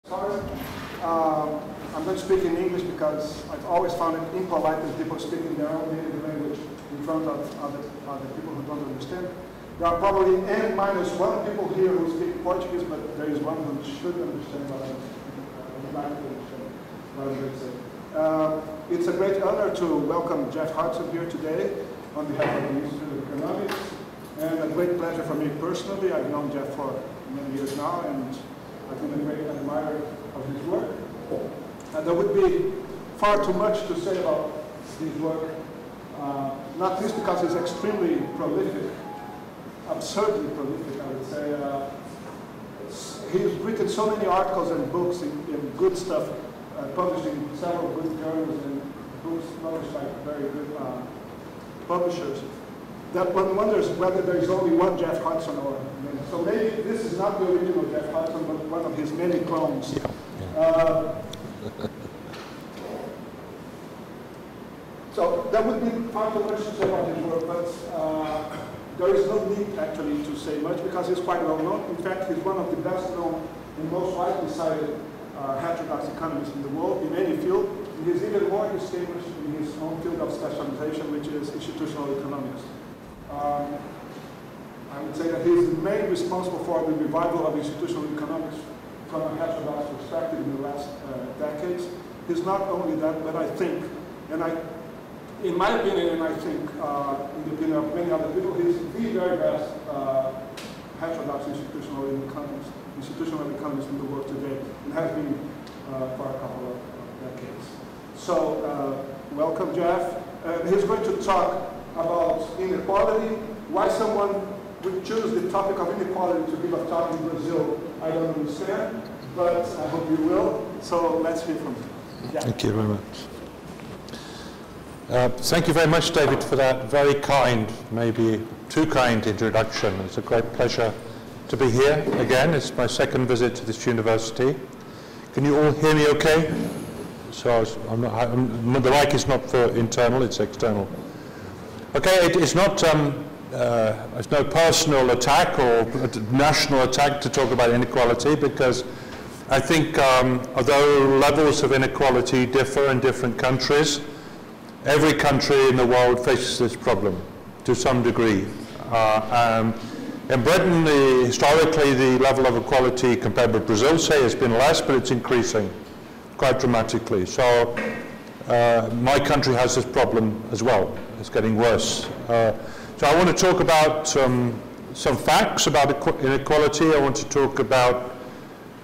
Sorry, I'm going to speak in English because I've always found it impolite when people speak in their own native language in front of other people who don't understand. There are probably N minus one people here who speak Portuguese, but there is one who should understand what I'm saying. It's a great honor to welcome Geoff Hodgson here today on behalf of the Institute of Economics, and a great pleasure for me personally. I've known Geoff for many years now, and I've been a great admirer of his work. There would be far too much to say about his work, not least because he's extremely prolific, absurdly prolific, I would say. He's written so many articles and books in good stuff, published in several good journals and books published by very good publishers, that one wonders whether there is only one Geoff Hodgson or many. So maybe this is not the original Geoff Hodgson, but one of his many clones. Yeah. So that would be far too much to say about his work, but there is no need actually to say much because he's quite well known. In fact, he's one of the best known and most widely cited heterodox economists in the world in any field. And he's even more distinguished in his own field of specialization, which is institutional economics. I would say that he's mainly responsible for the revival of institutional economics from a heterodox perspective in the last decades. He's not only that, but I think, in my opinion, and I think in the opinion of many other people, he's the very best heterodox institutional economist in the world today, and has been for a couple of decades. So, welcome, Geoff. He's going to talk about inequality, why someone would choose the topic of inequality to give a talk in Brazil, I don't understand, but I hope you will. So let's hear from him. Yeah. Thank you very much. Thank you very much, David, for that very kind, maybe too kind introduction. It's a great pleasure to be here again. It's my second visit to this university. Can you all hear me okay? So the mic is not for internal, it's external. Okay, it's not, it's no personal attack or national attack to talk about inequality, because I think although levels of inequality differ in different countries, every country in the world faces this problem to some degree. In Britain, historically, the level of equality compared with Brazil, say, has been less, but it's increasing quite dramatically. So my country has this problem as well. It's getting worse. So I want to talk about some facts about inequality. I want to talk about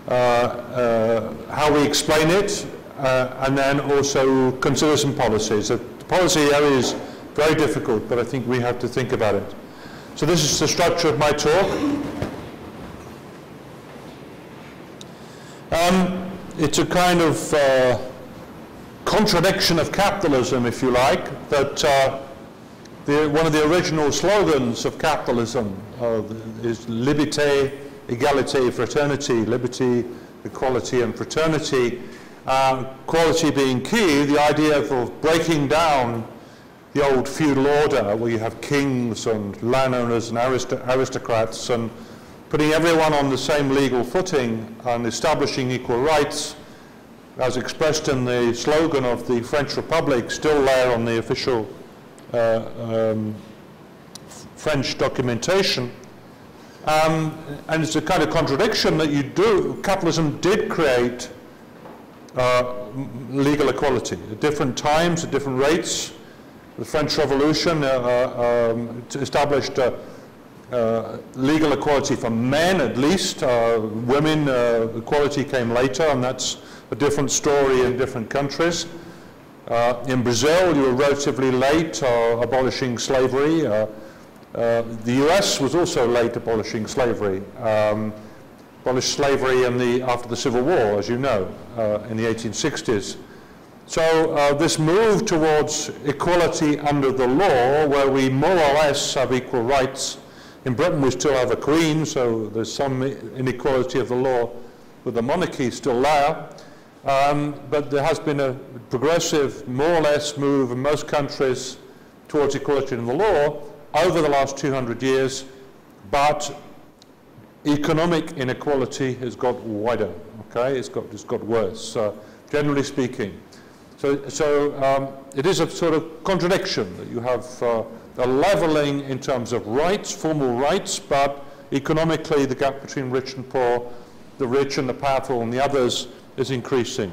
how we explain it, and then also consider some policies. The policy area is very difficult, but I think we have to think about it. So this is the structure of my talk. It's a kind of contradiction of capitalism, if you like, that one of the original slogans of capitalism is liberté, égalité, fraternity, liberty, equality, and fraternity. Equality being key, the idea of breaking down the old feudal order where you have kings and landowners and aristocrats, and putting everyone on the same legal footing and establishing equal rights, as expressed in the slogan of the French Republic, still there on the official French documentation. And it's a kind of contradiction that capitalism did create legal equality at different times, at different rates. The French Revolution established legal equality for men, at least. Women equality came later, and that's a different story in different countries. In Brazil, you were relatively late abolishing slavery. The US was also late abolishing slavery. Abolished slavery after the Civil War, as you know, in the 1860s. So this move towards equality under the law, where we more or less have equal rights. In Britain, we still have a queen, so there's some inequality of the law with the monarchy still there. But there has been a progressive, more or less, move in most countries towards equality in the law over the last 200 years, but economic inequality has got wider. okay? It's got worse, generally speaking. So it is a sort of contradiction that you have a leveling in terms of rights, formal rights, but economically the gap between rich and poor, the rich and the powerful and the others is increasing.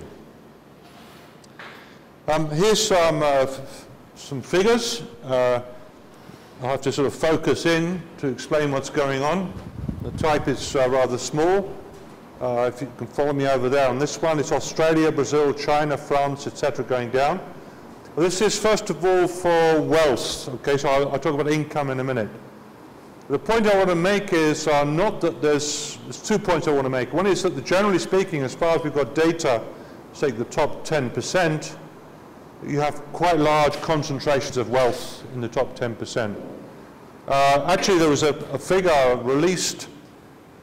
Here's some figures. I'll have to sort of focus in to explain what's going on. The type is rather small. If you can follow me over there on this one, it's Australia, Brazil, China, France, etc. going down. Well, this is first of all for wealth. Okay, so I'll talk about income in a minute. The point I want to make is not that there's 2 points I want to make. One is that generally speaking, as far as we've got data, say the top 10%, you have quite large concentrations of wealth in the top 10%. Actually, there was a figure released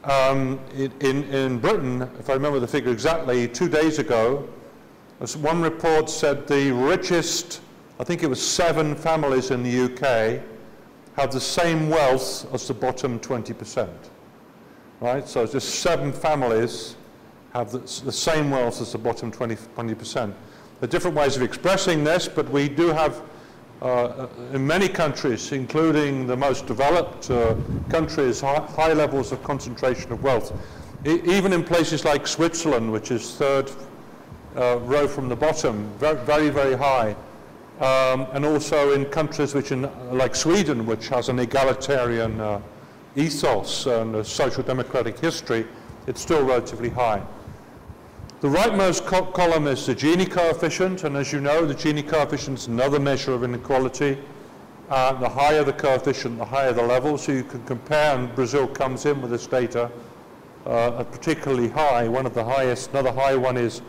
in Britain, if I remember the figure exactly, 2 days ago. One report said the richest, I think it was 7 families in the UK, have the same wealth as the bottom 20%. Right? So just 7 families have the same wealth as the bottom 20%. There are different ways of expressing this, but we do have in many countries, including the most developed countries, high levels of concentration of wealth. Even in places like Switzerland, which is third row from the bottom, very, very high. And also in countries like Sweden, which has an egalitarian ethos and a social democratic history, it's still relatively high. The rightmost column is the Gini coefficient, and as you know, the Gini coefficient is another measure of inequality. The higher the coefficient, the higher the level, so you can compare, and Brazil comes in with this data particularly high. One of the highest, another high one is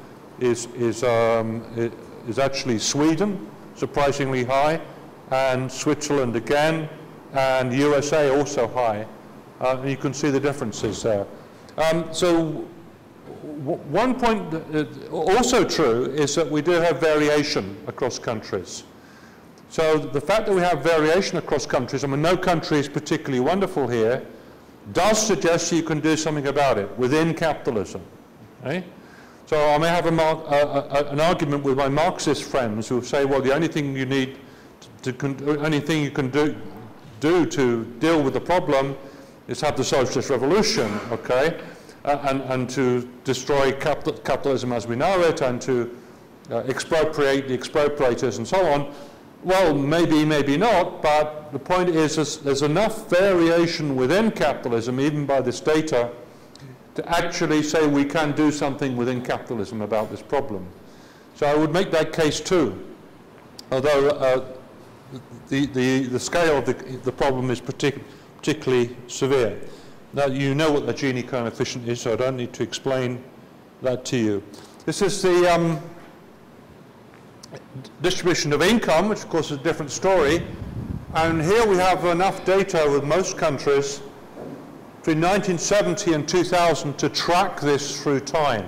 actually Sweden, surprisingly high, and Switzerland again, and USA also high. And you can see the differences there. So one point also true is that we do have variation across countries. So the fact that we have variation across countries, I mean, no country is particularly wonderful here, does suggest you can do something about it within capitalism. Okay? So I may have an argument with my Marxist friends who say, well, the only thing you need anything you can do to deal with the problem is have the socialist revolution, okay? And to destroy capitalism as we know it, and to expropriate the expropriators and so on. Well, maybe, maybe not, but the point is there's enough variation within capitalism, even by this data, to actually say we can do something within capitalism about this problem. So I would make that case too, although the scale of the problem is particularly severe. Now, you know what the Gini coefficient is, so I don't need to explain that to you. This is the distribution of income, which of course is a different story. And here we have enough data with most countries between 1970 and 2000 to track this through time.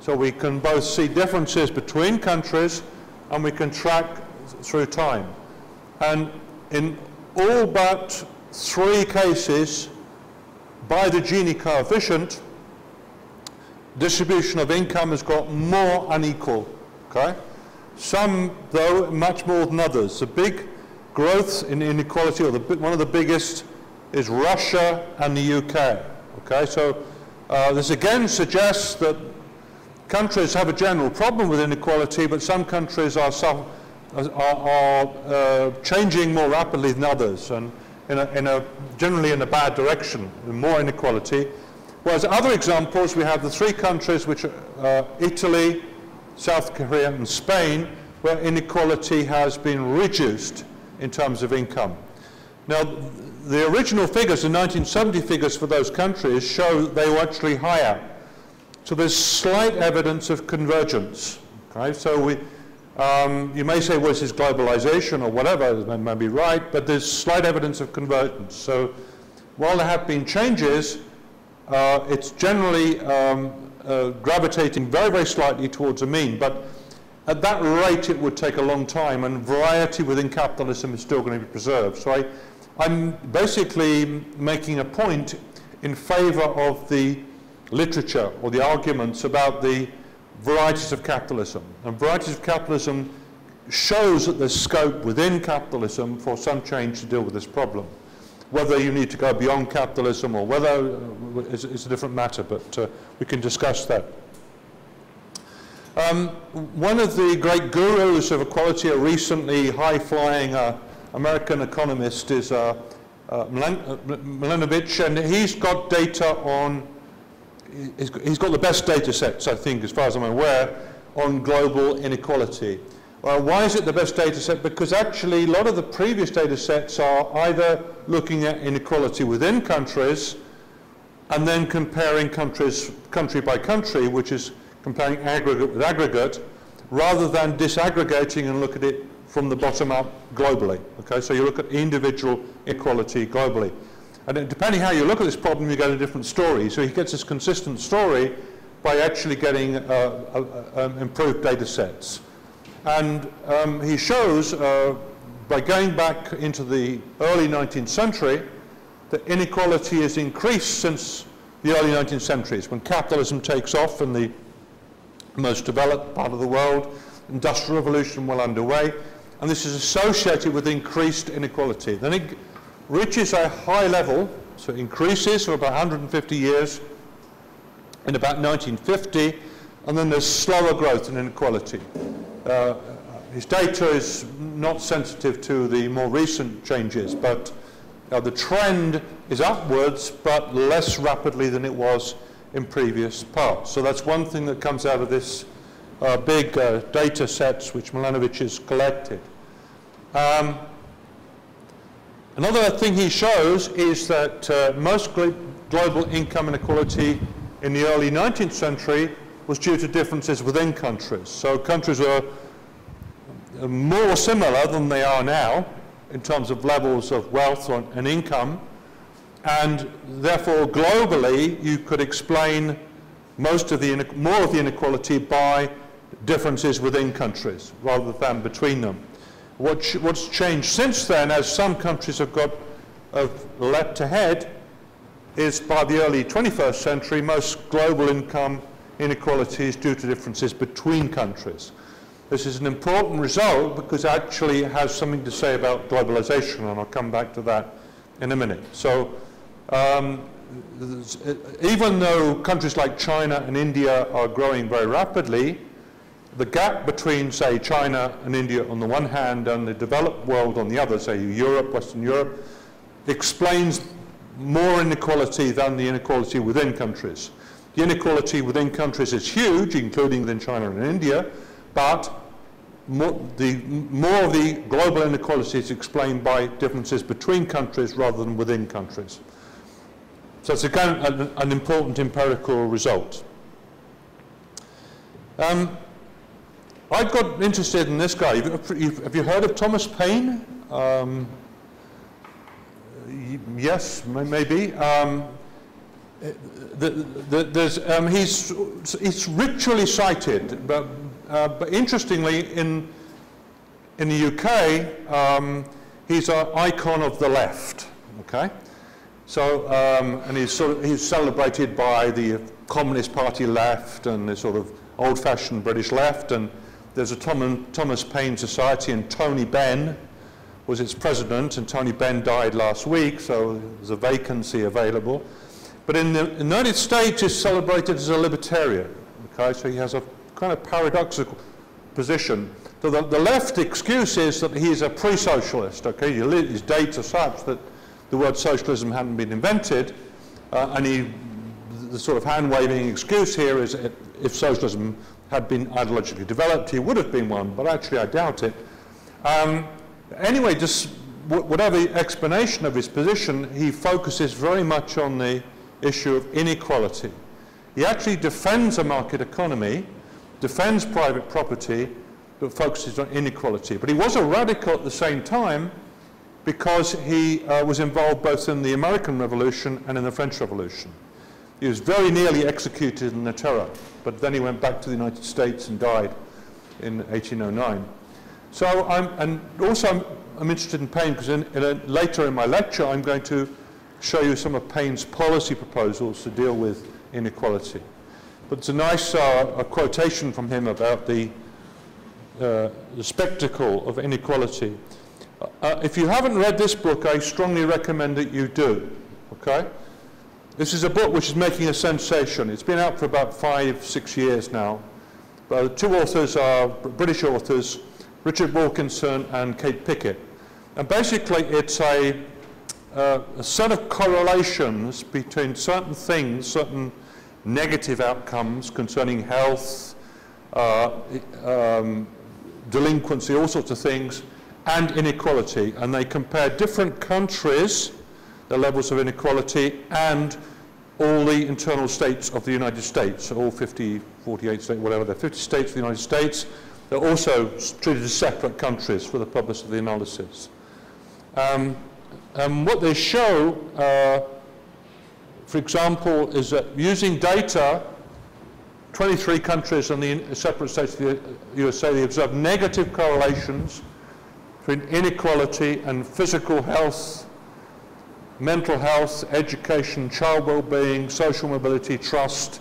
So we can both see differences between countries and we can track through time. And in all but 3 cases, by the Gini coefficient, distribution of income has got more unequal. Okay? Some, though, much more than others. The big growth in inequality, or one of the biggest, is Russia and the UK. Okay? So this again suggests that countries have a general problem with inequality, but some countries are changing more rapidly than others, and generally in a bad direction, more inequality. Whereas other examples, we have the 3 countries which are Italy, South Korea and Spain, where inequality has been reduced in terms of income. Now, the original figures, the 1970 figures for those countries, show that they were actually higher. So there's slight evidence of convergence. Okay? So you may say, well, this is globalization or whatever, that may be right, but there's slight evidence of convergence. So while there have been changes, it's generally gravitating very, very slightly towards a mean. But at that rate, it would take a long time, and variety within capitalism is still going to be preserved. So I'm basically making a point in favor of the literature or the arguments about the varieties of capitalism. And varieties of capitalism shows that there's scope within capitalism for some change to deal with this problem. Whether you need to go beyond capitalism or whether is a different matter, but we can discuss that. One of the great gurus of equality, a recently high-flying American economist, is Milanovich, and he's got data on, he's got the best data sets, I think, as far as I'm aware, on global inequality. Why is it the best data set? Because actually a lot of the previous data sets are either looking at inequality within countries and then comparing countries country by country, which is comparing aggregate with aggregate, rather than disaggregating and look at it from the bottom up globally. Okay, so you look at individual equality globally. And depending how you look at this problem, you get a different story. So he gets this consistent story by actually getting improved data sets. And he shows, by going back into the early 19th century, that inequality has increased since the early 19th centuries, when capitalism takes off in the most developed part of the world, industrial revolution well underway, and this is associated with increased inequality. Then it reaches a high level, so it increases for about 150 years in about 1950, and then there's slower growth in inequality. His data is not sensitive to the more recent changes, but the trend is upwards, but less rapidly than it was in previous parts. So that's one thing that comes out of this big data sets which Milanovich has collected. Another thing he shows is that most global income inequality in the early 19th century was due to differences within countries. So countries were more similar than they are now in terms of levels of wealth and income, and therefore globally you could explain more of the inequality by differences within countries rather than between them. What's changed since then, as some countries have leapt ahead, is by the early 21st century most global income inequality is due to differences between countries. This is an important result because actually it has something to say about globalization, and I'll come back to that in a minute. So even though countries like China and India are growing very rapidly, the gap between, say, China and India on the one hand and the developed world on the other, say Europe, Western Europe, explains more inequality than the inequality within countries. The inequality within countries is huge, including within China and India, but more of the global inequality is explained by differences between countries rather than within countries. So it's again an important empirical result. I got interested in this guy. Have you heard of Thomas Paine? Yes, maybe. He's ritually cited, but interestingly, in the UK, he's an icon of the left. Okay, so and he's celebrated by the Communist Party left and the sort of old-fashioned British left. And there's a Thomas Paine Society, and Tony Benn was its president, and Tony Benn died last week, so there's a vacancy available. But in the United States, he's celebrated as a libertarian. Okay, so he has a kind of paradoxical position. So the left excuse is that he's a pre-socialist. Okay, his dates are such that the word socialism hadn't been invented, and the sort of hand-waving excuse here is if socialism had been ideologically developed, he would have been one, but actually I doubt it. Anyway, just whatever explanation of his position, he focuses very much on the issue of inequality. He actually defends a market economy, defends private property, but focuses on inequality. But he was a radical at the same time because he was involved both in the American Revolution and in the French Revolution. He was very nearly executed in the Terror, but then he went back to the United States and died in 1809. So I'm interested in Paine because later in my lecture I'm going to show you some of Paine's policy proposals to deal with inequality. But it's a nice a quotation from him about the spectacle of inequality. If you haven't read this book, I strongly recommend that you do. Okay? This is a book which is making a sensation. It's been out for about 5-6 years now. But the two authors are British authors, Richard Wilkinson and Kate Pickett. And basically it's a set of correlations between certain things, certain negative outcomes concerning health, delinquency, all sorts of things, and inequality. And they compare different countries, the levels of inequality, and all the internal states of the United States, all 50, 48 states, whatever, they're 50 states of the United States. They're also treated as separate countries for the purpose of the analysis. And what they show, for example, is that using data, 23 countries and the separate states of the USA, they observe negative correlations between inequality and physical health, mental health, education, child well-being, social mobility, trust,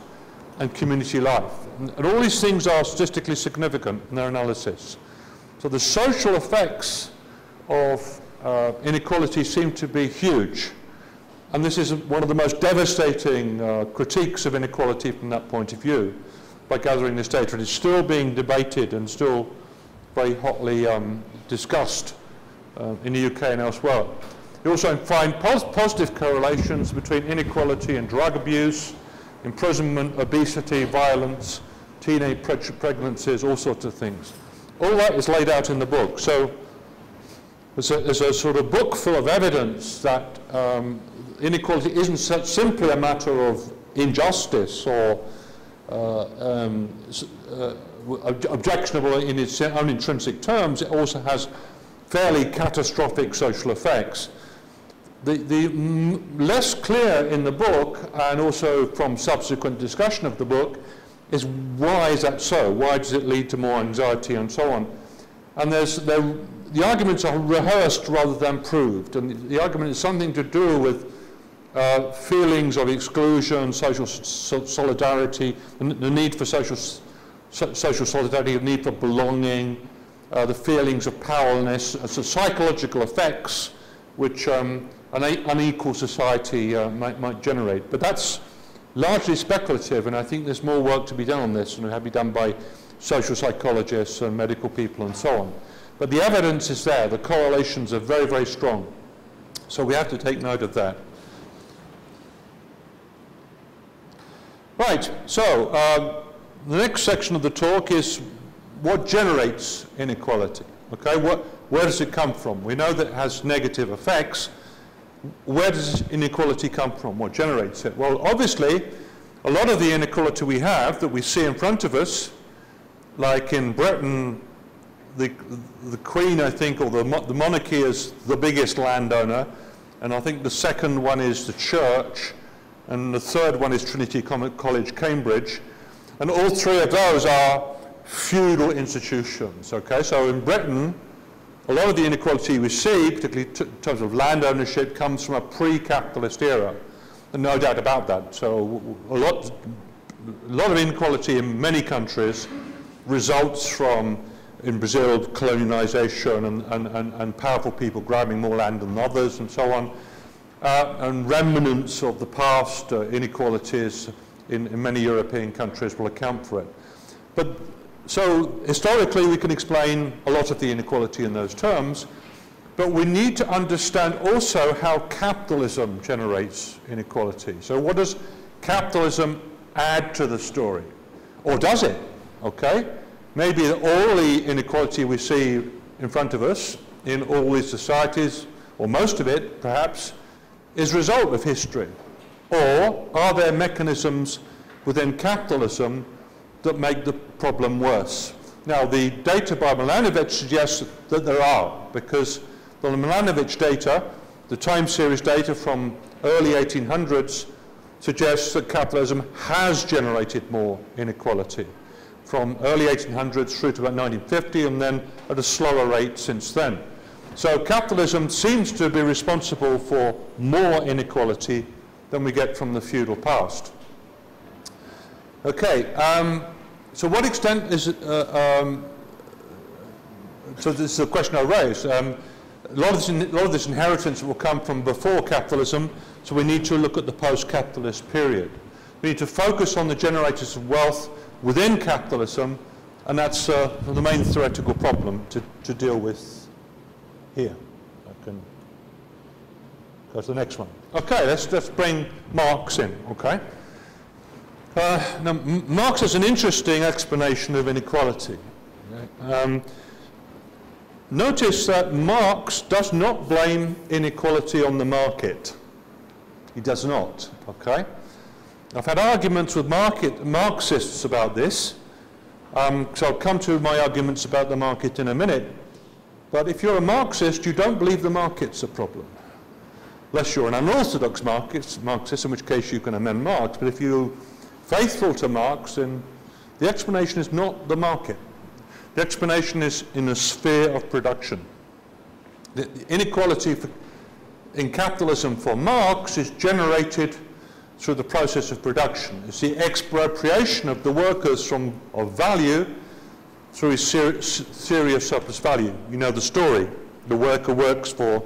and community life. And all these things are statistically significant in their analysis. So the social effects of inequality seem to be huge. And this is one of the most devastating critiques of inequality from that point of view by gathering this data. It is still being debated and still very hotly discussed in the UK and elsewhere. You also find positive correlations between inequality and drug abuse, imprisonment, obesity, violence, teenage pregnancies, all sorts of things. All that is laid out in the book. So there's a sort of book full of evidence that inequality isn't simply a matter of injustice or objectionable in its own intrinsic terms. It also has fairly catastrophic social effects. The less clear in the book, and also from subsequent discussion of the book, is why is that so? Why does it lead to more anxiety and so on? And the arguments are rehearsed rather than proved. And the argument is something to do with feelings of exclusion, social solidarity, the need for social solidarity, the need for belonging, the feelings of powerlessness, the psychological effects which an unequal society might generate. But that's largely speculative, and I think there's more work to be done on this, and it will be done by social psychologists and medical people and so on. But the evidence is there. The correlations are very, very strong. So we have to take note of that. Right, so the next section of the talk is what generates inequality. Okay, where does it come from? We know that it has negative effects. Where does inequality come from? What generates it? Well, obviously, a lot of the inequality we have that we see in front of us, like in Britain, the Queen, I think, or the monarchy is the biggest landowner, and I think the second one is the church, and the third one is Trinity College, Cambridge, and all three of those are feudal institutions. Okay, so in Britain, a lot of the inequality we see, particularly in terms of land ownership, comes from a pre-capitalist era, and no doubt about that. So a lot of inequality in many countries results from, in Brazil, colonialization and powerful people grabbing more land than others and so on, and remnants of the past inequalities in many European countries will account for it. But so historically we can explain a lot of the inequality in those terms, but we need to understand also how capitalism generates inequality. So what does capitalism add to the story? Or does it? Okay? Maybe all the inequality we see in front of us in all these societies, or most of it perhaps, is a result of history. Or are there mechanisms within capitalism that make the problem worse? Now, the data by Milanovic suggests that there are, because the Milanovic data, the time series data from early 1800s, suggests that capitalism has generated more inequality from early 1800s through to about 1950, and then at a slower rate since then. So capitalism seems to be responsible for more inequality than we get from the feudal past. Okay, so what extent is it, so this is a question I raised. A lot of this inheritance will come from before capitalism, so we need to look at the post-capitalist period. We need to focus on the generators of wealth within capitalism, and that's the main theoretical problem to deal with here. I can go to the next one. Okay, let's bring Marx in, okay? Now, Marx has an interesting explanation of inequality. Notice that Marx does not blame inequality on the market. He does not, okay? I've had arguments with Marxists about this, so I'll come to my arguments about the market in a minute. But if you're a Marxist, you don't believe the market's a problem. Unless you're an unorthodox Marxist, in which case you can amend Marx. But if you're faithful to Marx, then the explanation is not the market. The explanation is in the sphere of production. The inequality in capitalism for Marx is generated through the process of production. It's the expropriation of the workers of value through his theory of surplus value. You know the story. The worker works for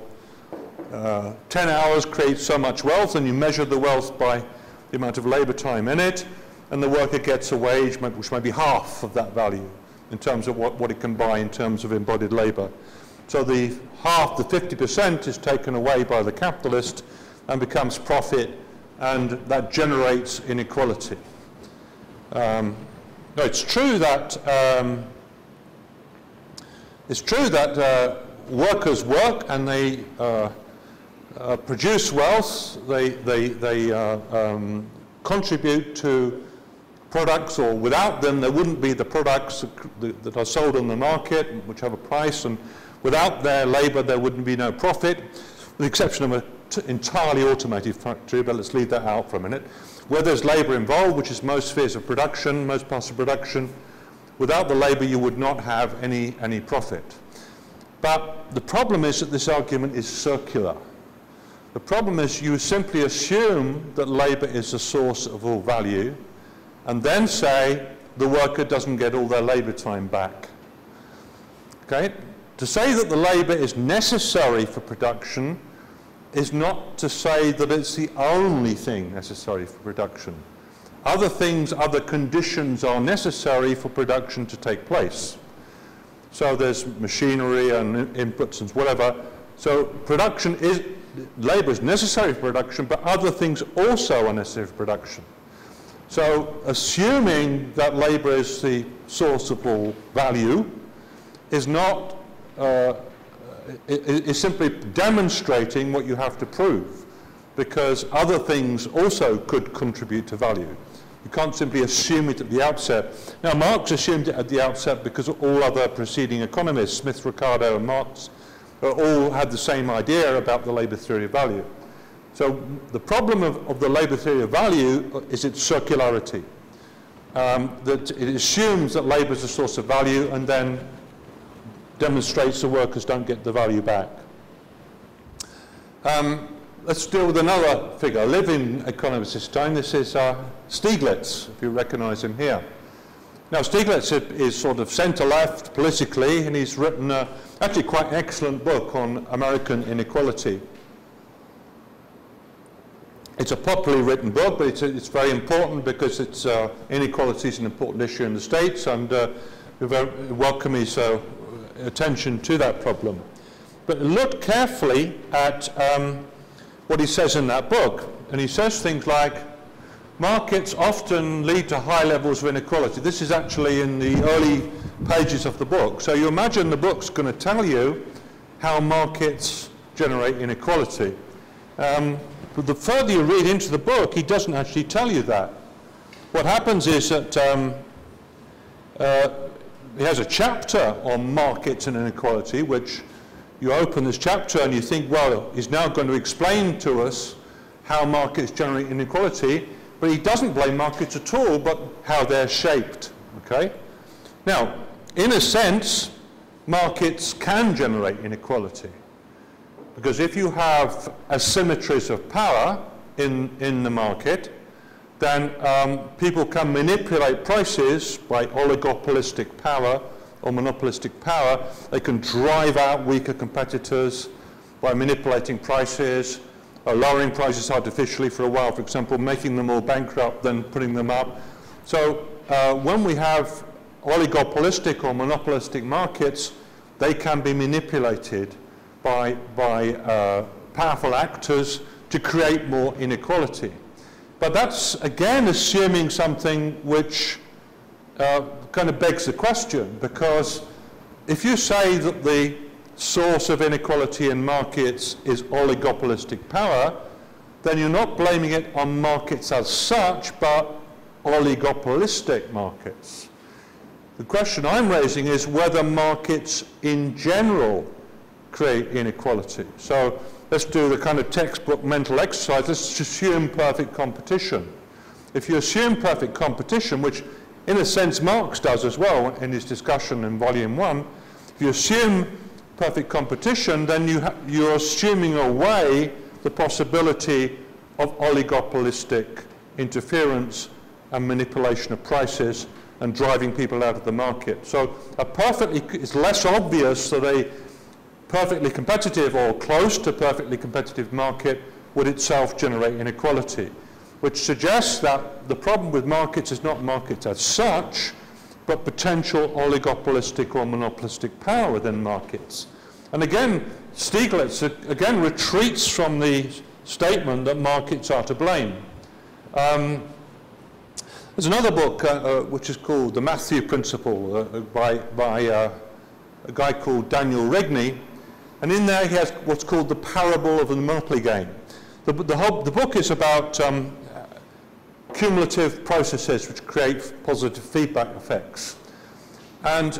10 hours, creates so much wealth, and you measure the wealth by the amount of labor time in it, and the worker gets a wage which may be half of that value in terms of what it can buy in terms of embodied labor. So the half, the 50%, is taken away by the capitalist and becomes profit, and that generates inequality. No, it's true that workers work and they produce wealth. They contribute to products, or without them there wouldn't be the products that are sold on the market, which have a price, and without their labor there wouldn't be no profit, with the exception of an entirely automated factory, but let's leave that out for a minute. Where there's labor involved, which is most spheres of production, most parts of production, without the labor you would not have any profit. But the problem is that this argument is circular. The problem is you simply assume that labor is the source of all value, and then say the worker doesn't get all their labor time back. Okay? To say that the labor is necessary for production is not to say that it's the only thing necessary for production. Other things, other conditions are necessary for production to take place. So there's machinery and inputs and whatever. So labor is necessary for production, but other things also are necessary for production. So assuming that labor is the source of all value is not, is simply demonstrating what you have to prove, because other things also could contribute to value. You can't simply assume it at the outset. Now, Marx assumed it at the outset because all other preceding economists, Smith, Ricardo, and Marx, all had the same idea about the labor theory of value. So the problem of the labor theory of value is its circularity, that it assumes that labor is a source of value and then demonstrates the workers don't get the value back. Let's deal with another figure, a living economist this time. This is Stiglitz, if you recognize him here. Now, Stiglitz is sort of centre-left politically, and he's written actually quite an excellent book on American inequality. It's a popularly written book, but it's very important because inequality is an important issue in the States, and we welcome his attention to that problem. But look carefully at what he says in that book, and he says things like, markets often lead to high levels of inequality. This is actually in the early pages of the book. So you imagine the book's going to tell you how markets generate inequality. But the further you read into the book, he doesn't actually tell you that. What happens is that he has a chapter on markets and inequality, which you open this chapter and you think, well, he's now going to explain to us how markets generate inequality, but he doesn't blame markets at all, but how they're shaped, okay? Now, in a sense, markets can generate inequality, because if you have asymmetries of power in the market, then people can manipulate prices by oligopolistic power or monopolistic power. They can drive out weaker competitors by manipulating prices, or lowering prices artificially for a while, for example, making them all bankrupt, then putting them up. So when we have oligopolistic or monopolistic markets, they can be manipulated by powerful actors to create more inequality. But that's, again, assuming something which kind of begs the question, because if you say that the source of inequality in markets is oligopolistic power, then you're not blaming it on markets as such, but oligopolistic markets. The question I'm raising is whether markets in general create inequality. So let's do the kind of textbook mental exercise. Let's assume perfect competition. If you assume perfect competition, which in a sense Marx does as well in his discussion in Volume 1, if you assume perfect competition, then you're assuming away the possibility of oligopolistic interference and manipulation of prices and driving people out of the market. So it's less obvious that a perfectly competitive or close to perfectly competitive market would itself generate inequality, which suggests that the problem with markets is not markets as such, but potential oligopolistic or monopolistic power within markets. And again, Stiglitz again retreats from the statement that markets are to blame. There's another book which is called The Matthew Principle by a guy called Daniel Rigney, and in there he has what's called the parable of the monopoly game. The book is about cumulative processes which create positive feedback effects. And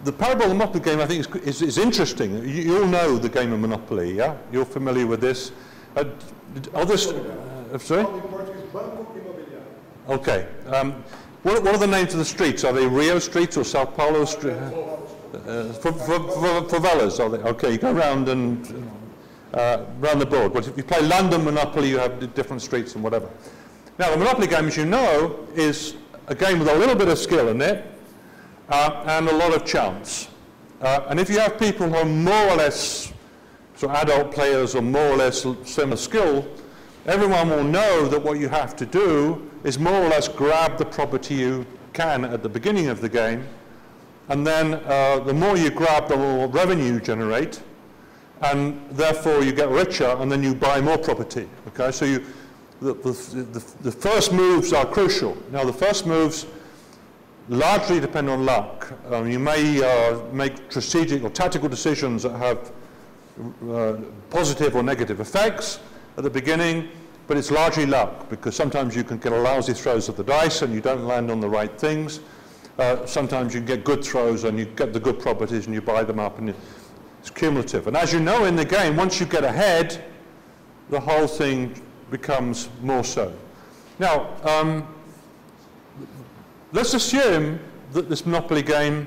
the parable of the monopoly game, I think, is interesting. You all know the game of Monopoly, yeah? You're familiar with this. Sorry? Okay. What are the names of the streets? Are they Rio streets or Sao Paulo streets? Favelas, are they? Okay, you go around and around the board. But if you play London Monopoly, you have different streets and whatever. Now, the Monopoly game, as you know, is a game with a little bit of skill in it and a lot of chance. And if you have people who are more or less sort of adult players or more or less similar skill, everyone will know that what you have to do is more or less grab the property you can at the beginning of the game, and then the more you grab, the more revenue you generate, and therefore you get richer, and then you buy more property. Okay, so the first moves are crucial. Now, the first moves largely depend on luck. You may make strategic or tactical decisions that have positive or negative effects at the beginning, but it's largely luck, because sometimes you can get a lousy throws of the dice and you don't land on the right things. Sometimes you get good throws and you get the good properties and you buy them up, and it's cumulative. And as you know in the game, once you get ahead, the whole thing becomes more so. Now, let's assume that this Monopoly game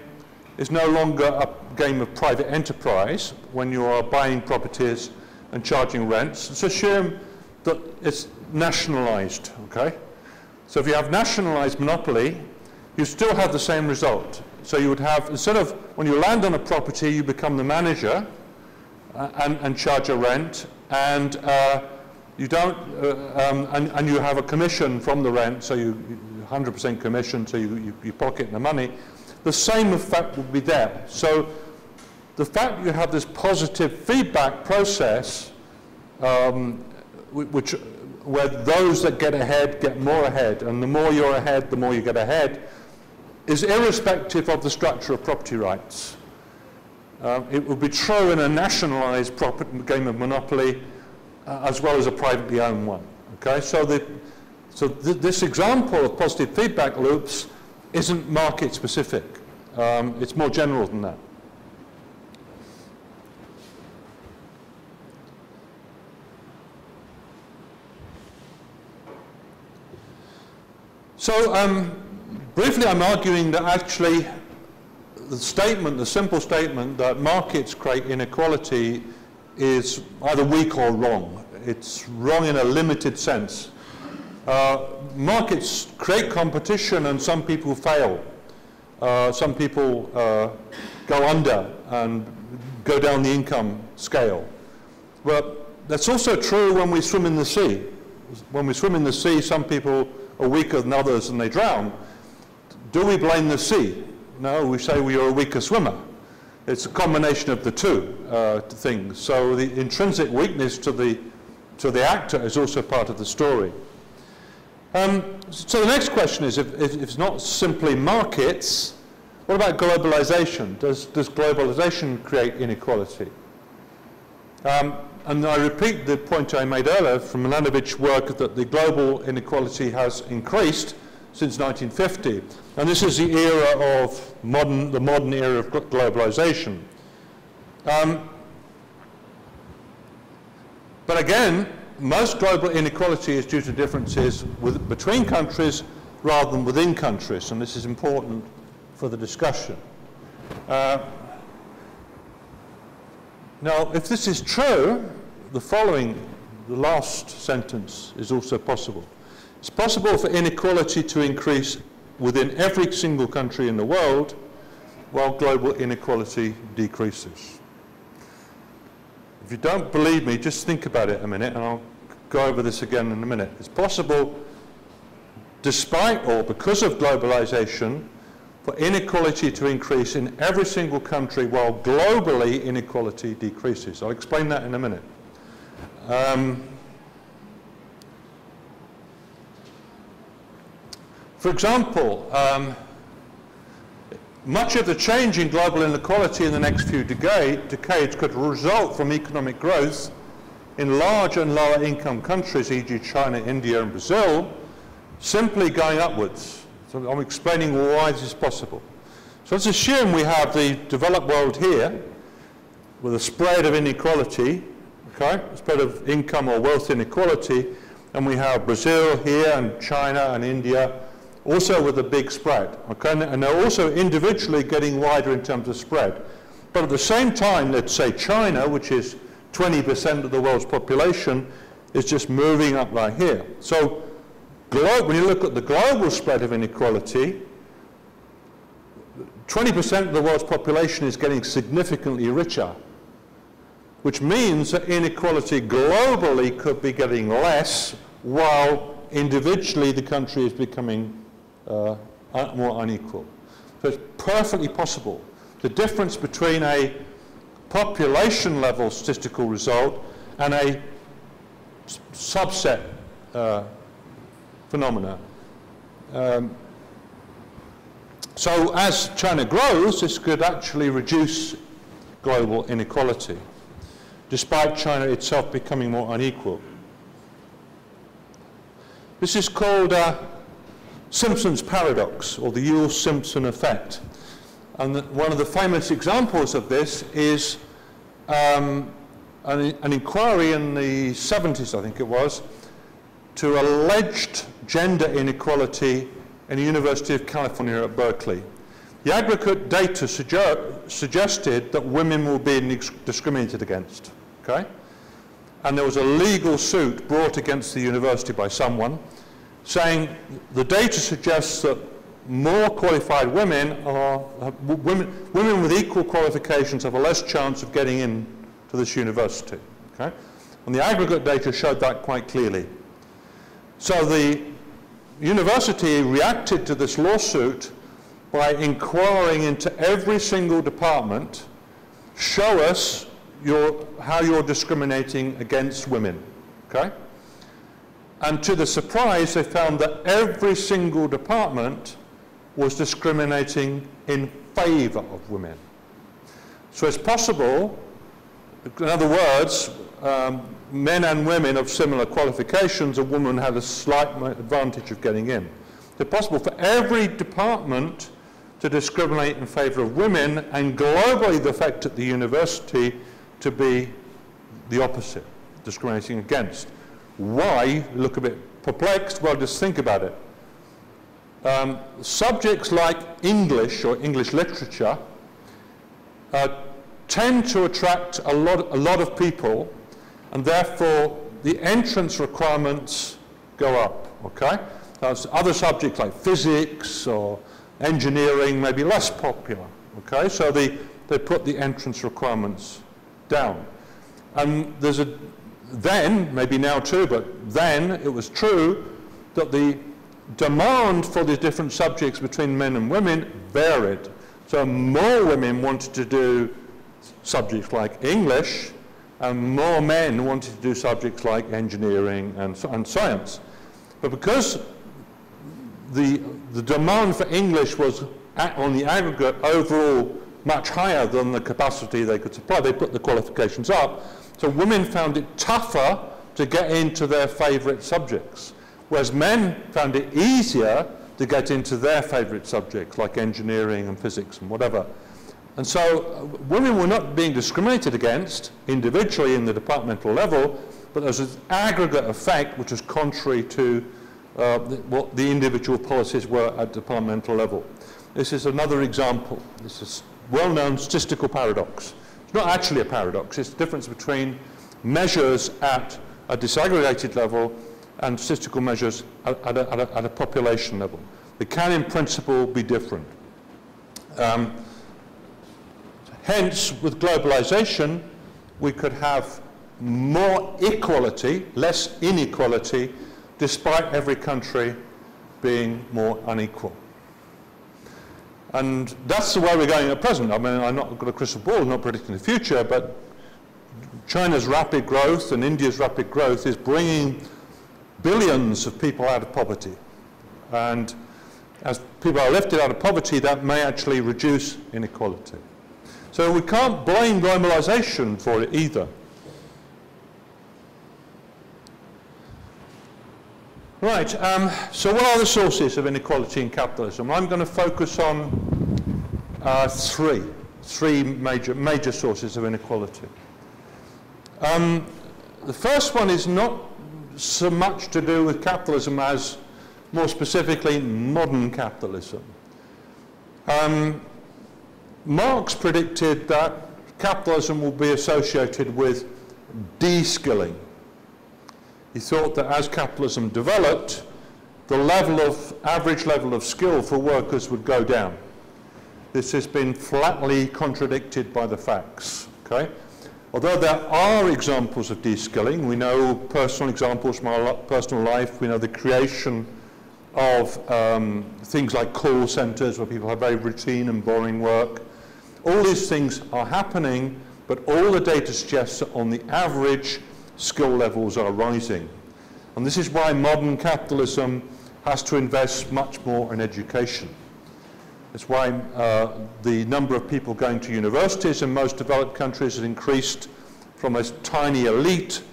is no longer a game of private enterprise when you are buying properties and charging rents. Let's assume that it's nationalized, okay? So if you have nationalized monopoly, you still have the same result. So you would have, instead of when you land on a property, you become the manager and charge a rent, and you don't, and you have a commission from the rent, so you 100% commission, so you pocket the money. The same effect will be there. So the fact that you have this positive feedback process, where those that get ahead get more ahead, and the more you're ahead, the more you get ahead, is irrespective of the structure of property rights. It would be true in a nationalized game of Monopoly as well as a privately owned one. Okay, so this example of positive feedback loops isn't market specific. It's more general than that. So briefly, I'm arguing that actually the simple statement that markets create inequality is either weak or wrong. It's wrong in a limited sense. Markets create competition and some people fail. Some people go under and go down the income scale. But that's also true when we swim in the sea. When we swim in the sea, some people are weaker than others and they drown. Do we blame the sea? No, we say we are a weaker swimmer. It's a combination of the two things. So the intrinsic weakness to the actor is also part of the story. So the next question is, if it's not simply markets, what about globalization? Does globalization create inequality? And I repeat the point I made earlier from Milanovich's work that the global inequality has increased since 1950. And this is the era of the modern era of globalization. But again, most global inequality is due to differences between countries rather than within countries, and this is important for the discussion. Now, if this is true, the last sentence is also possible. It's possible for inequality to increase within every single country in the world, while global inequality decreases. If you don't believe me, just think about it a minute, and I'll go over this again in a minute. It's possible, despite or because of globalization, for inequality to increase in every single country, while globally inequality decreases. I'll explain that in a minute. For example, much of the change in global inequality in the next few decades could result from economic growth in large and lower income countries, e.g. China, India and Brazil, simply going upwards. So I'm explaining why this is possible. So let's assume we have the developed world here with a spread of inequality, okay, a spread of income or wealth inequality, and we have Brazil here and China and India also with a big spread, okay, and they're also individually getting wider in terms of spread. But at the same time, let's say China, which is 20% of the world's population, is just moving up right here. So when you look at the global spread of inequality, 20% of the world's population is getting significantly richer, which means that inequality globally could be getting less, while individually the country is becoming more unequal. So it's perfectly possible. The difference between a population level statistical result and a subset phenomena. So as China grows, this could actually reduce global inequality, despite China itself becoming more unequal. This is called Simpson's paradox, or the Joule-Simpson effect. And one of the famous examples of this is an inquiry in the 70s, I think it was, to alleged gender inequality in the University of California at Berkeley. The aggregate data suggested that women were being discriminated against, okay? And there was a legal suit brought against the university by someone saying the data suggests that more qualified women women with equal qualifications have a less chance of getting in to this university, okay? And the aggregate data showed that quite clearly. So the university reacted to this lawsuit by inquiring into every single department. Show us how you're discriminating against women, okay? And to the surprise, they found that every single department was discriminating in favor of women. So it's possible, in other words, men and women of similar qualifications, a woman had a slight advantage of getting in. It's possible for every department to discriminate in favor of women, and globally the effect at the university to be the opposite, discriminating against. Why? You look a bit perplexed. Well, just think about it. Subjects like English or English literature tend to attract a lot of people, and therefore the entrance requirements go up. okay? Other subjects like physics or engineering may be less popular, okay? So they put the entrance requirements down. And there's then, maybe now too, but then it was true that the demand for the different subjects between men and women varied. So more women wanted to do subjects like English, and more men wanted to do subjects like engineering and science. But because the demand for English was, on the aggregate, overall much higher than the capacity they could supply, they put the qualifications up. So women found it tougher to get into their favourite subjects, whereas men found it easier to get into their favourite subjects, like engineering and physics and whatever. And so women were not being discriminated against individually in the departmental level, but there was an aggregate effect which was contrary to what the individual policies were at departmental level. This is another example. This is well-known statistical paradox. It's not actually a paradox. It's the difference between measures at a disaggregated level and statistical measures at a population level. They can, in principle, be different. Hence, with globalization, we could have more equality, less inequality, despite every country being more unequal. And that's the way we're going at present. I mean, I'm not got a crystal ball, not predicting the future, but China's rapid growth and India's rapid growth is bringing billions of people out of poverty. And as people are lifted out of poverty, that may actually reduce inequality. So we can't blame globalization for it either. Right, so what are the sources of inequality in capitalism? I'm going to focus on three major sources of inequality. The first one is not so much to do with capitalism as more specifically modern capitalism. Marx predicted that capitalism will be associated with de-skilling. He thought that as capitalism developed, the average level of skill for workers would go down. This has been flatly contradicted by the facts. Okay? Although there are examples of de-skilling, we know personal examples from our personal life, we know the creation of things like call centres where people have very routine and boring work. All these things are happening, but all the data suggests that on the average, skill levels are rising. And this is why modern capitalism has to invest much more in education. It's why the number of people going to universities in most developed countries has increased from a tiny elite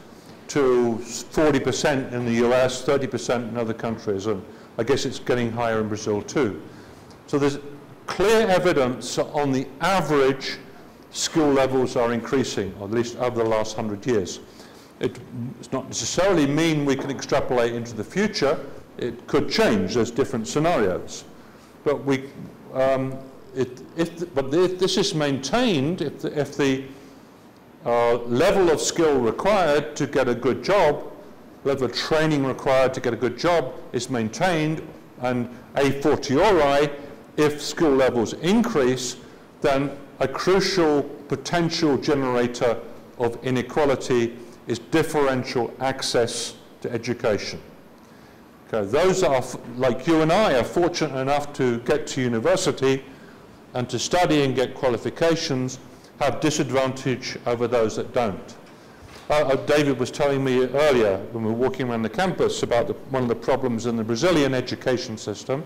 to 40% in the US, 30% in other countries, and I guess it's getting higher in Brazil too. So there's clear evidence that on the average, skill levels are increasing, or at least over the last 100 years. It does not necessarily mean we can extrapolate into the future. It could change. There's different scenarios. But if this is maintained, if the level of skill required to get a good job, level of training required to get a good job is maintained, and a fortiori, if skill levels increase, then a crucial potential generator of inequality is differential access to education. Okay, those are, like you and I, are fortunate enough to get to university and to study and get qualifications, have disadvantage over those that don't. David was telling me earlier when we were walking around the campus about one of the problems in the Brazilian education system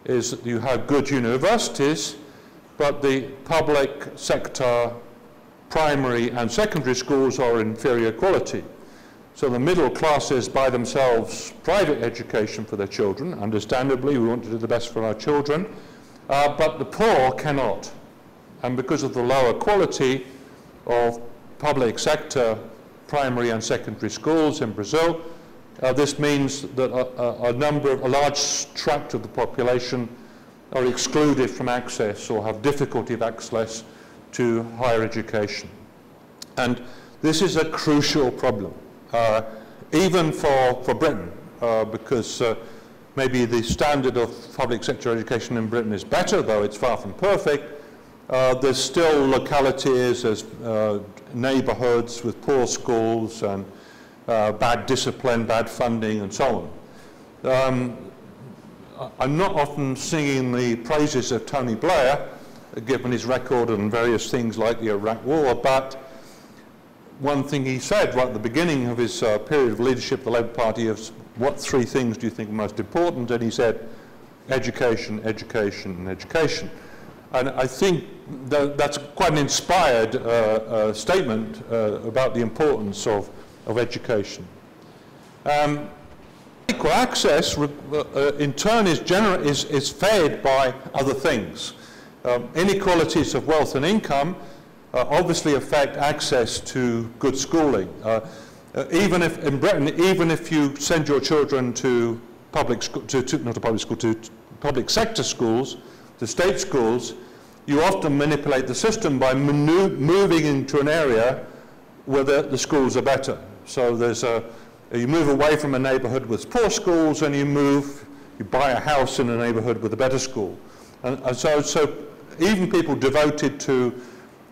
is that you have good universities, but the public sector primary and secondary schools are inferior quality. So the middle classes buy themselves private education for their children. Understandably, we want to do the best for our children, but the poor cannot. And because of the lower quality of public sector primary and secondary schools in Brazil, this means that a large tract of the population are excluded from access or have difficulty of access to higher education. And this is a crucial problem, even for Britain. because maybe the standard of public sector education in Britain is better, though it's far from perfect. There's still localities, there's neighbourhoods with poor schools and bad discipline, bad funding, and so on. I'm not often singing the praises of Tony Blair, given his record on various things like the Iraq War, but one thing he said right at the beginning of his period of leadership of the Labour Party is, what three things do you think are most important? And he said, education, education, and education. And I think that's quite an inspired statement about the importance of education. Equal access, in turn, is fed by other things. Inequalities of wealth and income obviously affect access to good schooling. Even if in Britain, even if you send your children to public sector schools, to state schools, you often manipulate the system by moving into an area where the schools are better. So there's you move away from a neighbourhood with poor schools, and you buy a house in a neighbourhood with a better school. And so even people devoted to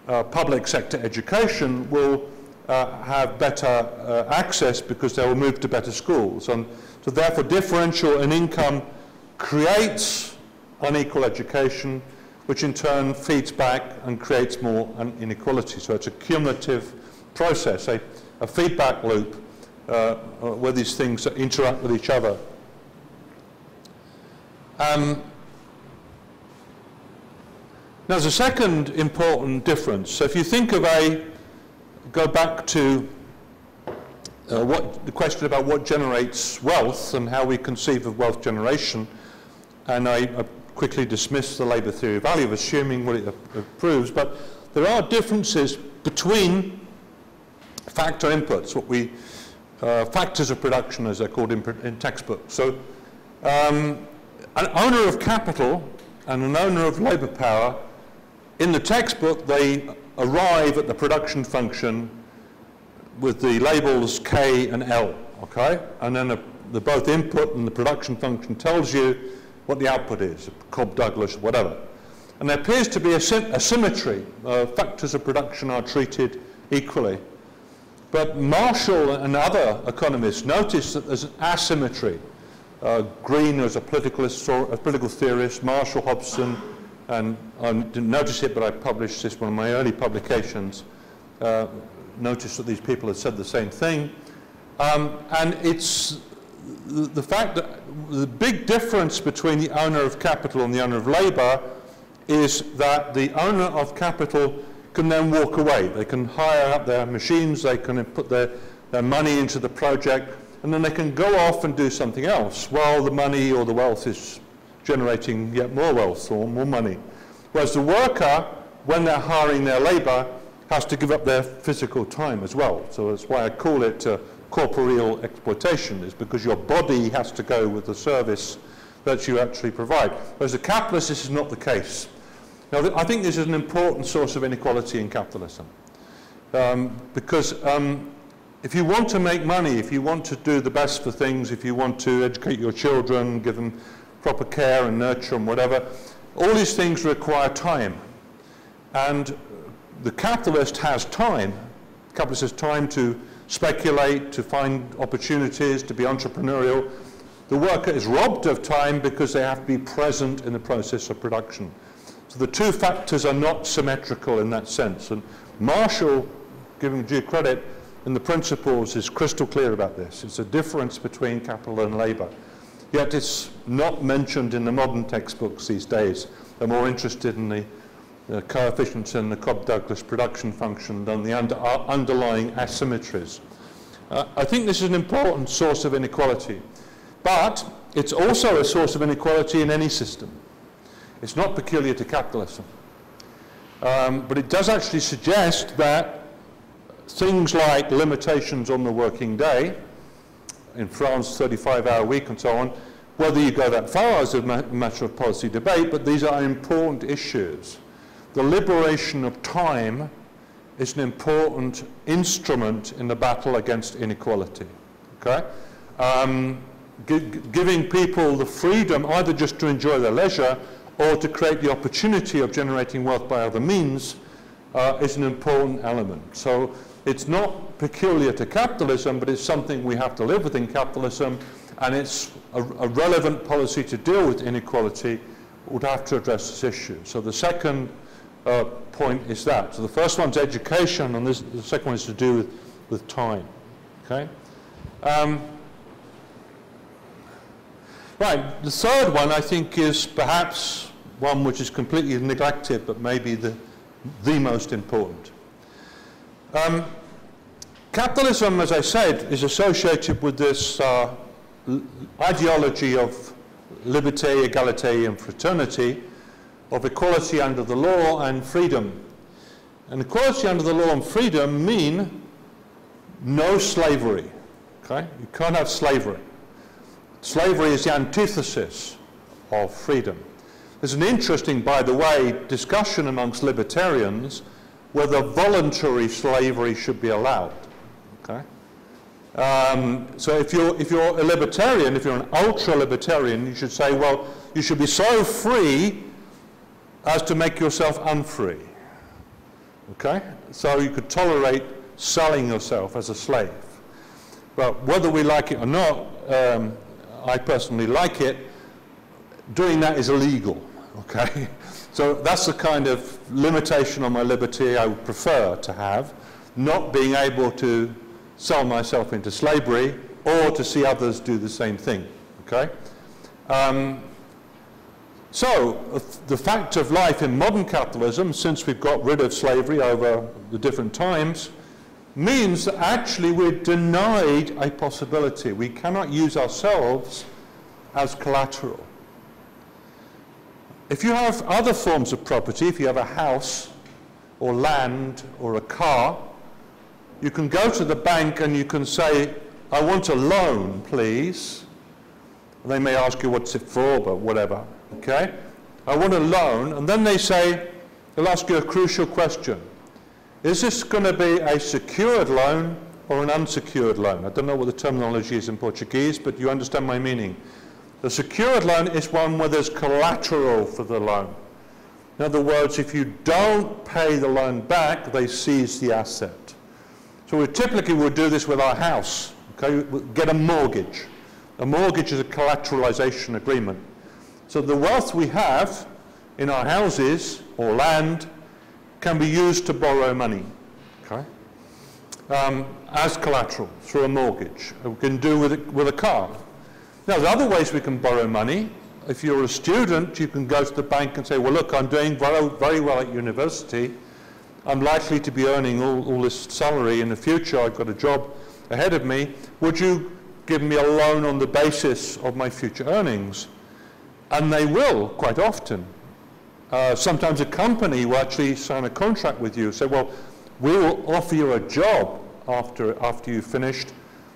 public sector education will have better access because they will move to better schools. And so therefore differential in income creates unequal education, which in turn feeds back and creates more inequality. So it's a cumulative process, a feedback loop where these things interact with each other. Now there's a second important difference. So if you think of go back to the question about what generates wealth and how we conceive of wealth generation, and I quickly dismiss the Labour theory of value, assuming what it proves, but there are differences between factor inputs, what we factors of production, as they're called in textbooks. So an owner of capital and an owner of labour power, in the textbook they arrive at the production function with the labels K and L, okay? And then the both input and the production function tells you what the output is, Cobb, Douglas, whatever. And there appears to be a symmetry. Factors of production are treated equally. But Marshall and other economists notice that there's an asymmetry. Green was a political theorist, Marshall, Hodgson, and I didn't notice it, but I published this, one of my early publications, noticed that these people had said the same thing. And it's the fact that the big difference between the owner of capital and the owner of labour is that the owner of capital can then walk away. They can hire out their machines, they can put their money into the project, and then they can go off and do something else while the money or the wealth is generating yet more wealth or more money. Whereas the worker, when they're hiring their labour, has to give up their physical time as well. So that's why I call it corporeal exploitation, is because your body has to go with the service that you actually provide. Whereas the capitalist, this is not the case. Now, I think this is an important source of inequality in capitalism. Because if you want to make money, if you want to do the best for things, if you want to educate your children, give them proper care and nurture and whatever, all these things require time. And the capitalist has time. The capitalist has time to speculate, to find opportunities, to be entrepreneurial. The worker is robbed of time because they have to be present in the process of production. So the two factors are not symmetrical in that sense. And Marshall, giving due credit, in the principles is crystal clear about this. It's a difference between capital and labour. Yet it's not mentioned in the modern textbooks these days. They're more interested in the coefficients in the Cobb-Douglas production function than the underlying asymmetries. I think this is an important source of inequality. But it's also a source of inequality in any system. It's not peculiar to capitalism. But it does actually suggest that things like limitations on the working day, in France, 35-hour week and so on, whether you go that far is a matter of policy debate, but these are important issues. The liberation of time is an important instrument in the battle against inequality. Okay? giving people the freedom either just to enjoy their leisure or to create the opportunity of generating wealth by other means is an important element. So it's not peculiar to capitalism, but it's something we have to live with in capitalism, and it's a relevant policy to deal with inequality would have to address this issue. So the second point is that. So the first one's education, and the second one is to do with time. Okay? Right, the third one I think is perhaps one which is completely neglected, but maybe the most important. Capitalism, as I said, is associated with this ideology of liberté, égalité, and fraternity, of equality under the law and freedom. And equality under the law and freedom mean no slavery. Okay? You can't have slavery. Slavery is the antithesis of freedom. There's an interesting, by the way, discussion amongst libertarians whether voluntary slavery should be allowed. Okay? So if you're a libertarian, if you're an ultra-libertarian, you should say, well, you should be so free as to make yourself unfree. Okay? So you could tolerate selling yourself as a slave. But whether we like it or not, I personally like it, doing that is illegal. Okay? So that's the kind of limitation on my liberty I would prefer to have, not being able to sell myself into slavery or to see others do the same thing. Okay? So the fact of life in modern capitalism, since we've got rid of slavery over the different times, means that actually we're denied a possibility. We cannot use ourselves as collateral. If you have other forms of property, if you have a house or land or a car, you can go to the bank and you can say, I want a loan, please. And they may ask you what's it for, but whatever. Okay? I want a loan. And then they'll ask you a crucial question. Is this going to be a secured loan or an unsecured loan? I don't know what the terminology is in Portuguese, but you understand my meaning. The secured loan is one where there's collateral for the loan. In other words, if you don't pay the loan back, they seize the asset. So we typically would do this with our house. Okay? We get a mortgage. A mortgage is a collateralization agreement. So the wealth we have in our houses or land can be used to borrow money, okay? As collateral through a mortgage. We can do with a car. Now, there are other ways we can borrow money. If you're a student, you can go to the bank and say, well, look, I'm doing very well at university. I'm likely to be earning all this salary in the future. I've got a job ahead of me. Would you give me a loan on the basis of my future earnings? And they will, quite often. Sometimes a company will actually sign a contract with you, say, well, we will offer you a job after you've finished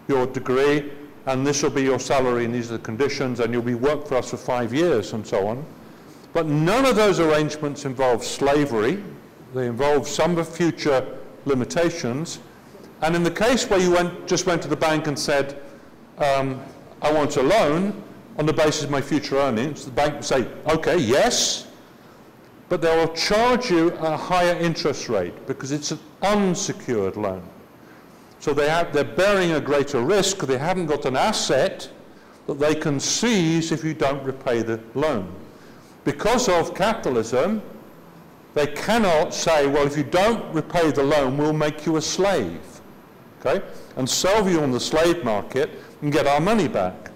your degree, and this will be your salary, and these are the conditions, and you'll be work for us for 5 years, and so on. But none of those arrangements involve slavery. They involve some future limitations. And in the case where you just went to the bank and said, I want a loan on the basis of my future earnings, the bank will say, okay, yes, but they will charge you a higher interest rate because it's an unsecured loan. So they're bearing a greater risk. They haven't got an asset that they can seize if you don't repay the loan. Because of capitalism, they cannot say, well, if you don't repay the loan, we'll make you a slave, okay, and sell you on the slave market and get our money back.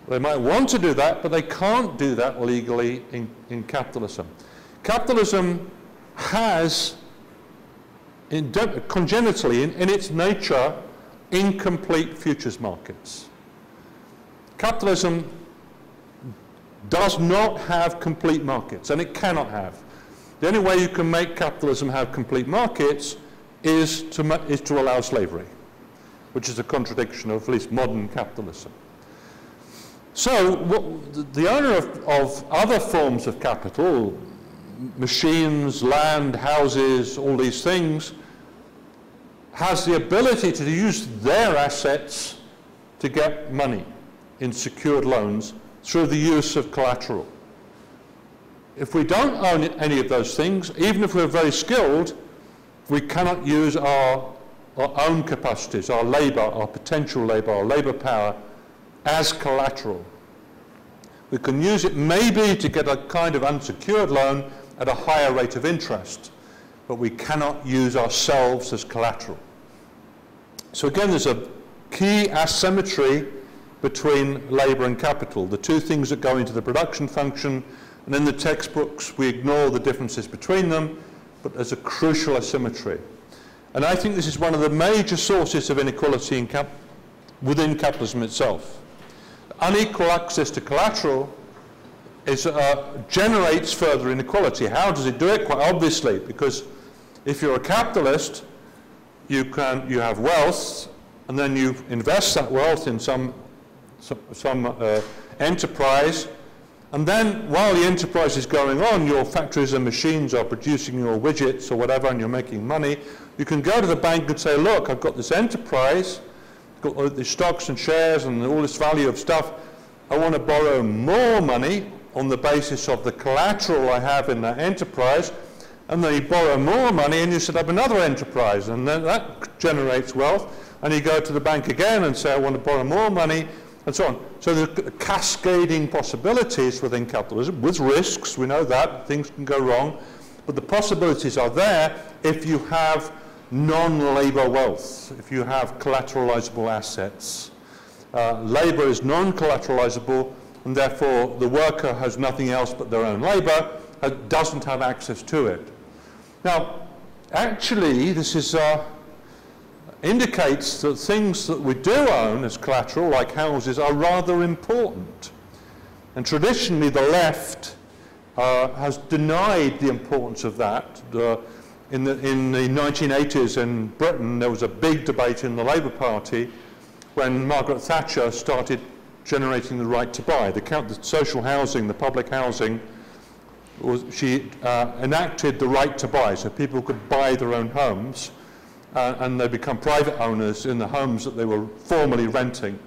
They might want to do that, but they can't do that legally in capitalism. Capitalism has, congenitally, in its nature, incomplete futures markets. Capitalism does not have complete markets, and it cannot have. The only way you can make capitalism have complete markets is to allow slavery, which is a contradiction of at least modern capitalism. So the owner of other forms of capital, machines, land, houses, all these things, has the ability to use their assets to get money. in secured loans through the use of collateral. If we don't own any of those things, even if we're very skilled, we cannot use our own capacities, our labour, our potential labour, our labour power as collateral. We can use it maybe to get a kind of unsecured loan at a higher rate of interest, but we cannot use ourselves as collateral. So again, there's a key asymmetry between labour and capital, the two things that go into the production function, and in the textbooks we ignore the differences between them, but there's a crucial asymmetry. And I think this is one of the major sources of inequality within capitalism itself. Unequal access to collateral generates further inequality. How does it do it? Quite obviously, because if you're a capitalist, you have wealth, and then you invest that wealth in some enterprise, and then while the enterprise is going on, your factories and machines are producing your widgets or whatever, and you're making money. You can go to the bank and say, look, I've got this enterprise, got all these stocks and shares and all this value of stuff. I want to borrow more money on the basis of the collateral I have in that enterprise. And then you borrow more money and you set up another enterprise, and then that generates wealth. And you go to the bank again and say, I want to borrow more money, and so on. So there's cascading possibilities within capitalism, with risks, we know that, things can go wrong, but the possibilities are there if you have non-labour wealth, if you have collateralizable assets. Labour is non-collateralizable, and therefore the worker has nothing else but their own labour, and doesn't have access to it. Now, actually, this is indicates that things that we do own as collateral, like houses, are rather important. And traditionally, the left has denied the importance of that. In the 1980s in Britain, there was a big debate in the Labour Party when Margaret Thatcher started generating the right to buy. The social housing, the public housing, she enacted the right to buy, so people could buy their own homes, and they become private owners in the homes that they were formerly renting.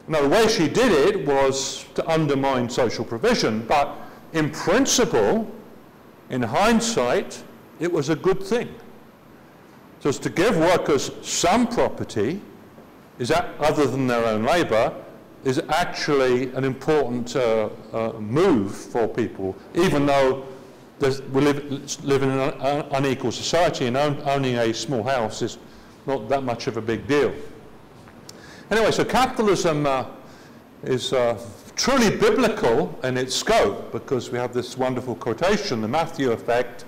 Now, the way she did it was to undermine social provision, but in principle, in hindsight, it was a good thing. So as to give workers some property, other than their own labour, is actually an important move for people, even though we live in an unequal society, and owning a small house is not that much of a big deal. Anyway, so capitalism is truly biblical in its scope, because we have this wonderful quotation, the Matthew effect,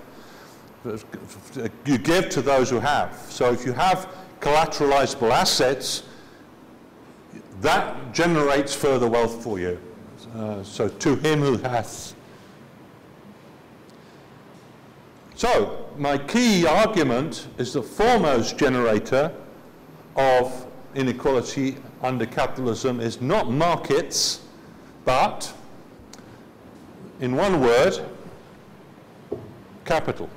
you give to those who have. So if you have collateralizable assets, that generates further wealth for you. So to him who hath. So my key argument is the foremost generator of inequality under capitalism is not markets, but, in one word, capital.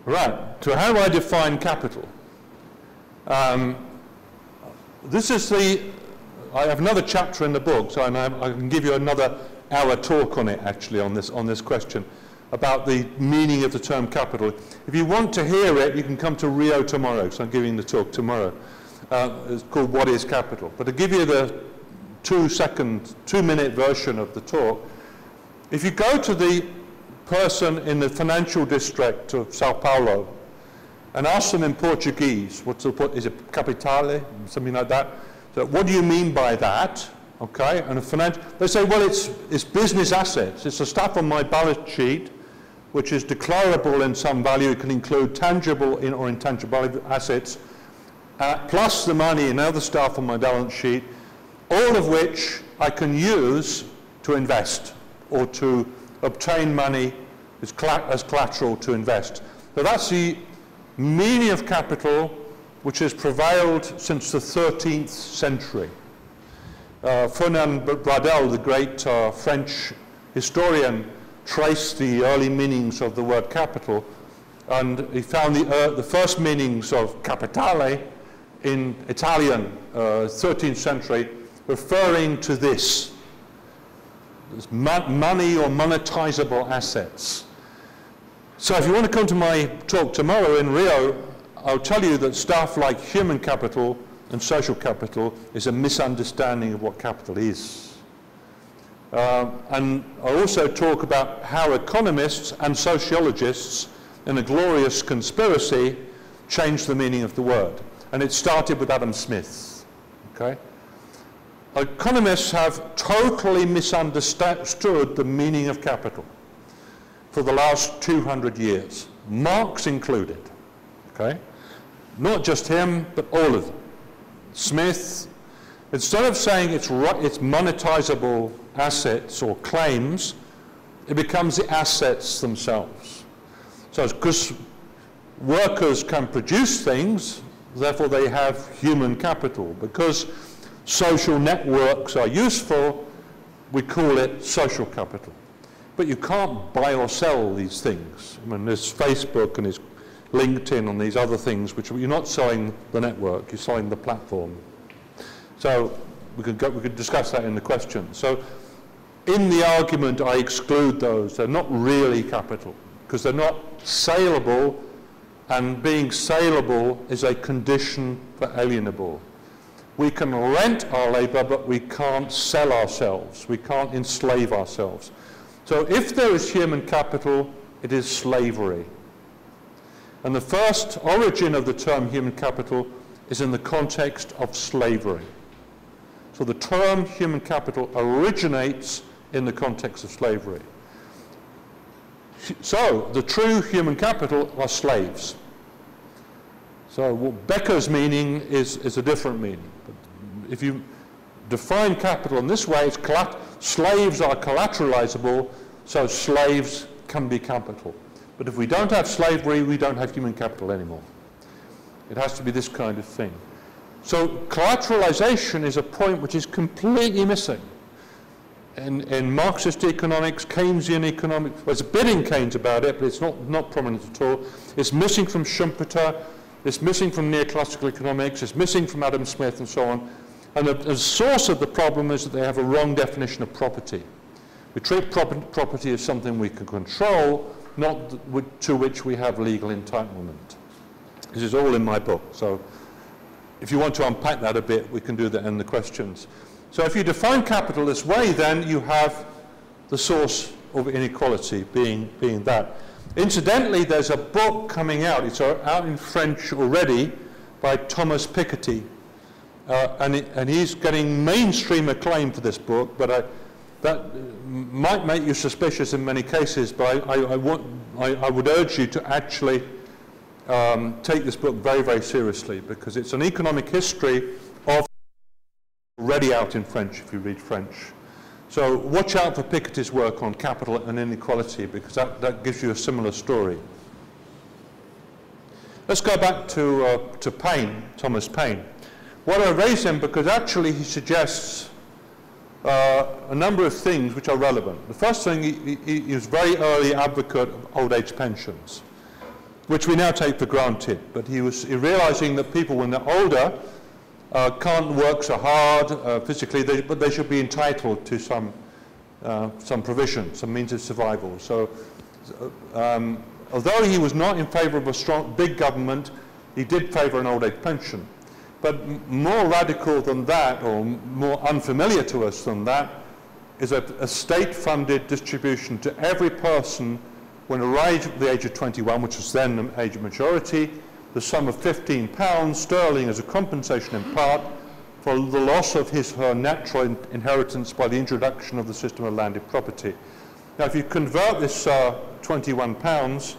Right, so how do I define capital? This is I have another chapter in the book, so I can give you another hour talk on it, actually, on this question, about the meaning of the term capital. If you want to hear it, you can come to Rio tomorrow, because I'm giving the talk tomorrow. It's called What is Capital? But to give you the 2-minute version of the talk, if you go to the person in the financial district of Sao Paulo and ask them in Portuguese, is it capitale, something like that? So what do you mean by that? Okay, and they say, well, it's business assets. It's the stuff on my balance sheet which is declarable in some value. It can include tangible or intangible assets, plus the money and other stuff on my balance sheet, all of which I can use to invest or to obtain money as collateral to invest. So that's the meaning of capital, which has prevailed since the 13th century. Fernand Braudel, the great French historian, traced the early meanings of the word capital, and he found the first meanings of capitale in Italian, 13th century, referring to this. Money or monetizable assets. So if you want to come to my talk tomorrow in Rio, I'll tell you that stuff like human capital and social capital is a misunderstanding of what capital is. And I'll also talk about how economists and sociologists in a glorious conspiracy changed the meaning of the word. And it started with Adam Smith. Okay? Economists have totally misunderstood the meaning of capital for the last 200 years, Marx included. Okay? Not just him, but all of them. Smith, instead of saying it's monetizable assets or claims, it becomes the assets themselves. So because workers can produce things, therefore they have human capital. Because social networks are useful, we call it social capital. But you can't buy or sell these things. I mean, there's Facebook and there's LinkedIn and these other things, which you're not selling the network, you're selling the platform. So we could discuss that in the question. So in the argument, I exclude those. They're not really capital, because they're not saleable, and being saleable is a condition for alienable. We can rent our labor, but we can't sell ourselves. We can't enslave ourselves. So if there is human capital, it is slavery. And the first origin of the term human capital is in the context of slavery. So the term human capital originates in the context of slavery. So the true human capital are slaves. So what Becker's meaning is a different meaning. But if you define capital in this way, slaves are collateralizable, so slaves can be capital. But if we don't have slavery, we don't have human capital anymore. It has to be this kind of thing. So collateralization is a point which is completely missing in Marxist economics, Keynesian economics. Well, there's a bit in Keynes about it, but it's not prominent at all. It's missing from Schumpeter, it's missing from neoclassical economics, it's missing from Adam Smith and so on. And the source of the problem is that they have a wrong definition of property. We treat property as something we can control, not to which we have legal entitlement. This is all in my book, so if you want to unpack that a bit, we can do that in the questions. So if you define capital this way, then you have the source of inequality being that. Incidentally, there's a book coming out, it's out in French already, by Thomas Piketty, and he's getting mainstream acclaim for this book, but that might make you suspicious in many cases, but I would urge you to actually take this book very, very seriously, because it's an economic history of already out in French if you read French. So watch out for Piketty's work on capital and inequality, because that gives you a similar story. Let's go back to Paine, Thomas Paine. What I raise him because actually he suggests a number of things which are relevant. The first thing, he was a very early advocate of old age pensions, which we now take for granted. But he was realizing that people, when they're older, can't work so hard physically, but they should be entitled to some provision, some means of survival. So although he was not in favor of a strong, big government, he did favor an old age pension. But more radical than that, or more unfamiliar to us than that, is a state-funded distribution to every person when arrived at the age of 21, which was then the age of majority, the sum of £15 sterling as a compensation in part for the loss of her natural inheritance by the introduction of the system of landed property. Now, if you convert this £21,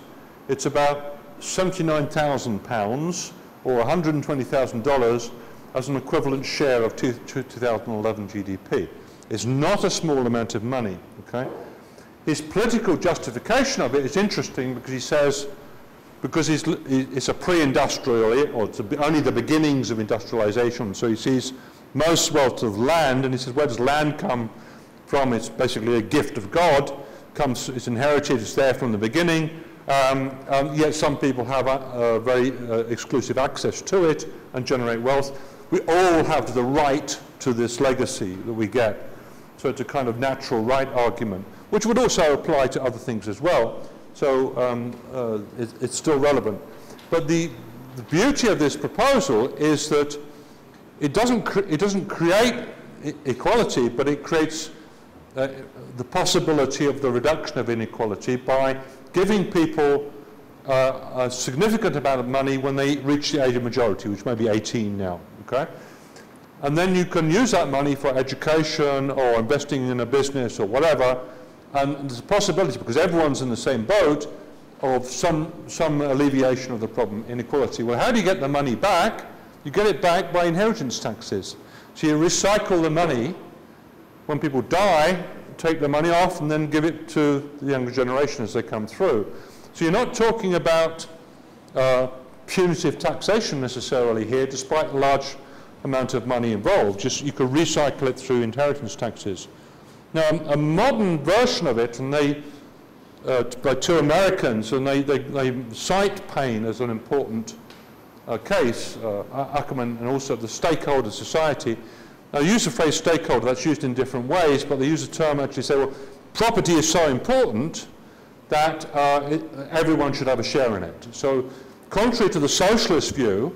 it's about £79,000 or $120,000 as an equivalent share of 2011 GDP. It's not a small amount of money, okay? His political justification of it is interesting because he says, because it's a pre-industrial, or it's only the beginnings of industrialization, so he sees most wealth of land, and he says, where does land come from? It's basically a gift of God, it's inherited, it's there from the beginning, yet some people have very exclusive access to it and generate wealth. We all have the right to this legacy that we get. So it's a kind of natural right argument, which would also apply to other things as well. So it's still relevant. But the beauty of this proposal is that it doesn't create equality, but it creates the possibility of the reduction of inequality by giving people a significant amount of money when they reach the age of majority, which may be 18 now, okay? And then you can use that money for education or investing in a business or whatever, and there's a possibility, because everyone's in the same boat, of some alleviation of the problem, inequality. Well, how do you get the money back? You get it back by inheritance taxes. So you recycle the money. When people die, take the money off and then give it to the younger generation as they come through. So you're not talking about punitive taxation necessarily here, despite a large amount of money involved. Just you could recycle it through inheritance taxes. Now, a modern version of it, and by two Americans, and they cite Payne as an important case, Ackerman, and also the stakeholder society. Now, they use the phrase stakeholder, that's used in different ways, but they use the term actually say, well, property is so important that everyone should have a share in it. So, contrary to the socialist view,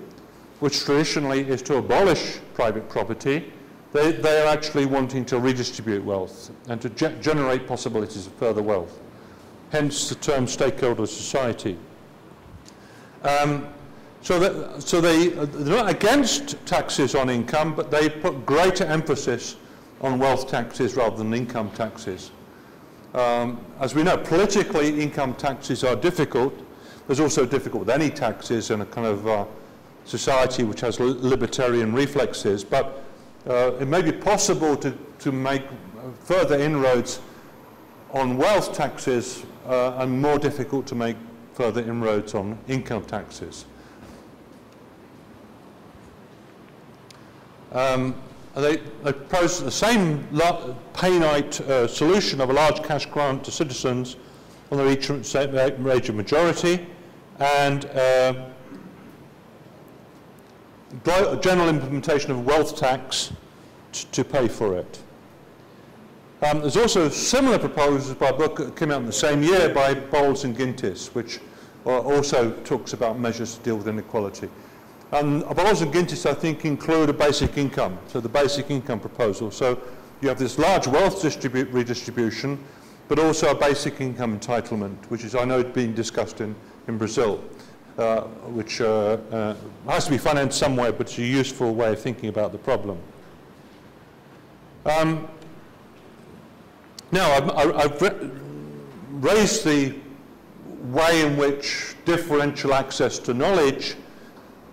which traditionally is to abolish private property, they are actually wanting to redistribute wealth and to generate possibilities of further wealth. Hence the term stakeholder society. So they're not against taxes on income, but they put greater emphasis on wealth taxes rather than income taxes. As we know, politically, income taxes are difficult. There's also difficult with any taxes in a kind of society which has libertarian reflexes, but it may be possible to make further inroads on wealth taxes and more difficult to make further inroads on income taxes. They propose the same Payneite solution of a large cash grant to citizens on their age of majority, and general implementation of wealth tax to pay for it. There's also similar proposals by a book that came out in the same year by Bowles and Gintis, which also talks about measures to deal with inequality. And Bowles and Gintis, I think, include a basic income, so the basic income proposal. So you have this large wealth redistribution, but also a basic income entitlement, which is, I know, being discussed in Brazil, which has to be financed somewhere, but it's a useful way of thinking about the problem. Now, I've raised the way in which differential access to knowledge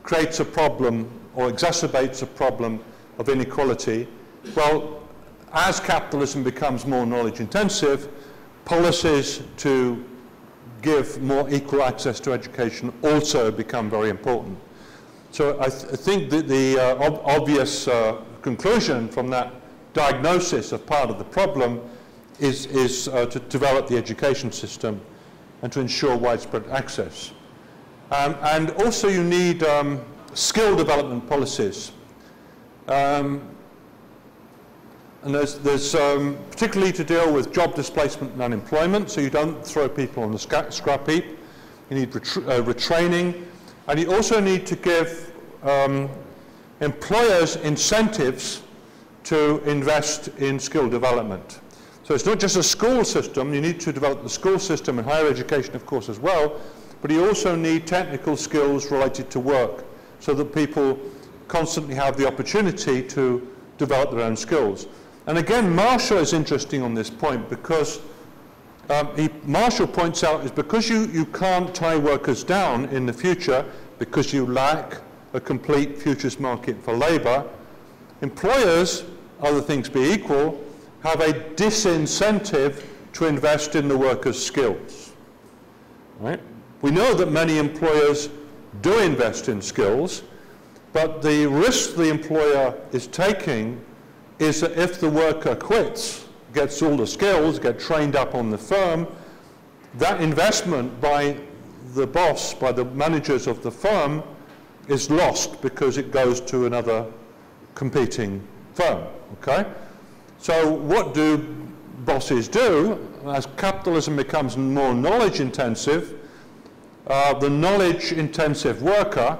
creates a problem or exacerbates a problem of inequality. Well, as capitalism becomes more knowledge intensive, policies to give more equal access to education also become very important. So I think that the obvious conclusion from that diagnosis of part of the problem is to develop the education system and to ensure widespread access. And also you need skill development policies. And there's particularly to deal with job displacement and unemployment, so you don't throw people on the scrap heap. You need retraining, and you also need to give employers incentives to invest in skill development. So it's not just a school system, you need to develop the school system and higher education, of course, as well, but you also need technical skills related to work so that people constantly have the opportunity to develop their own skills. And again, Marshall is interesting on this point because Marshall points out is because you can't tie workers down in the future because you lack a complete futures market for labour, employers, other things being equal, have a disincentive to invest in the workers' skills. Right? We know that many employers do invest in skills, but the risk the employer is taking is that if the worker quits, gets all the skills, gets trained up on the firm, that investment by the boss, by the managers of the firm, is lost because it goes to another competing firm, okay? So what do bosses do? As capitalism becomes more knowledge intensive, the knowledge intensive worker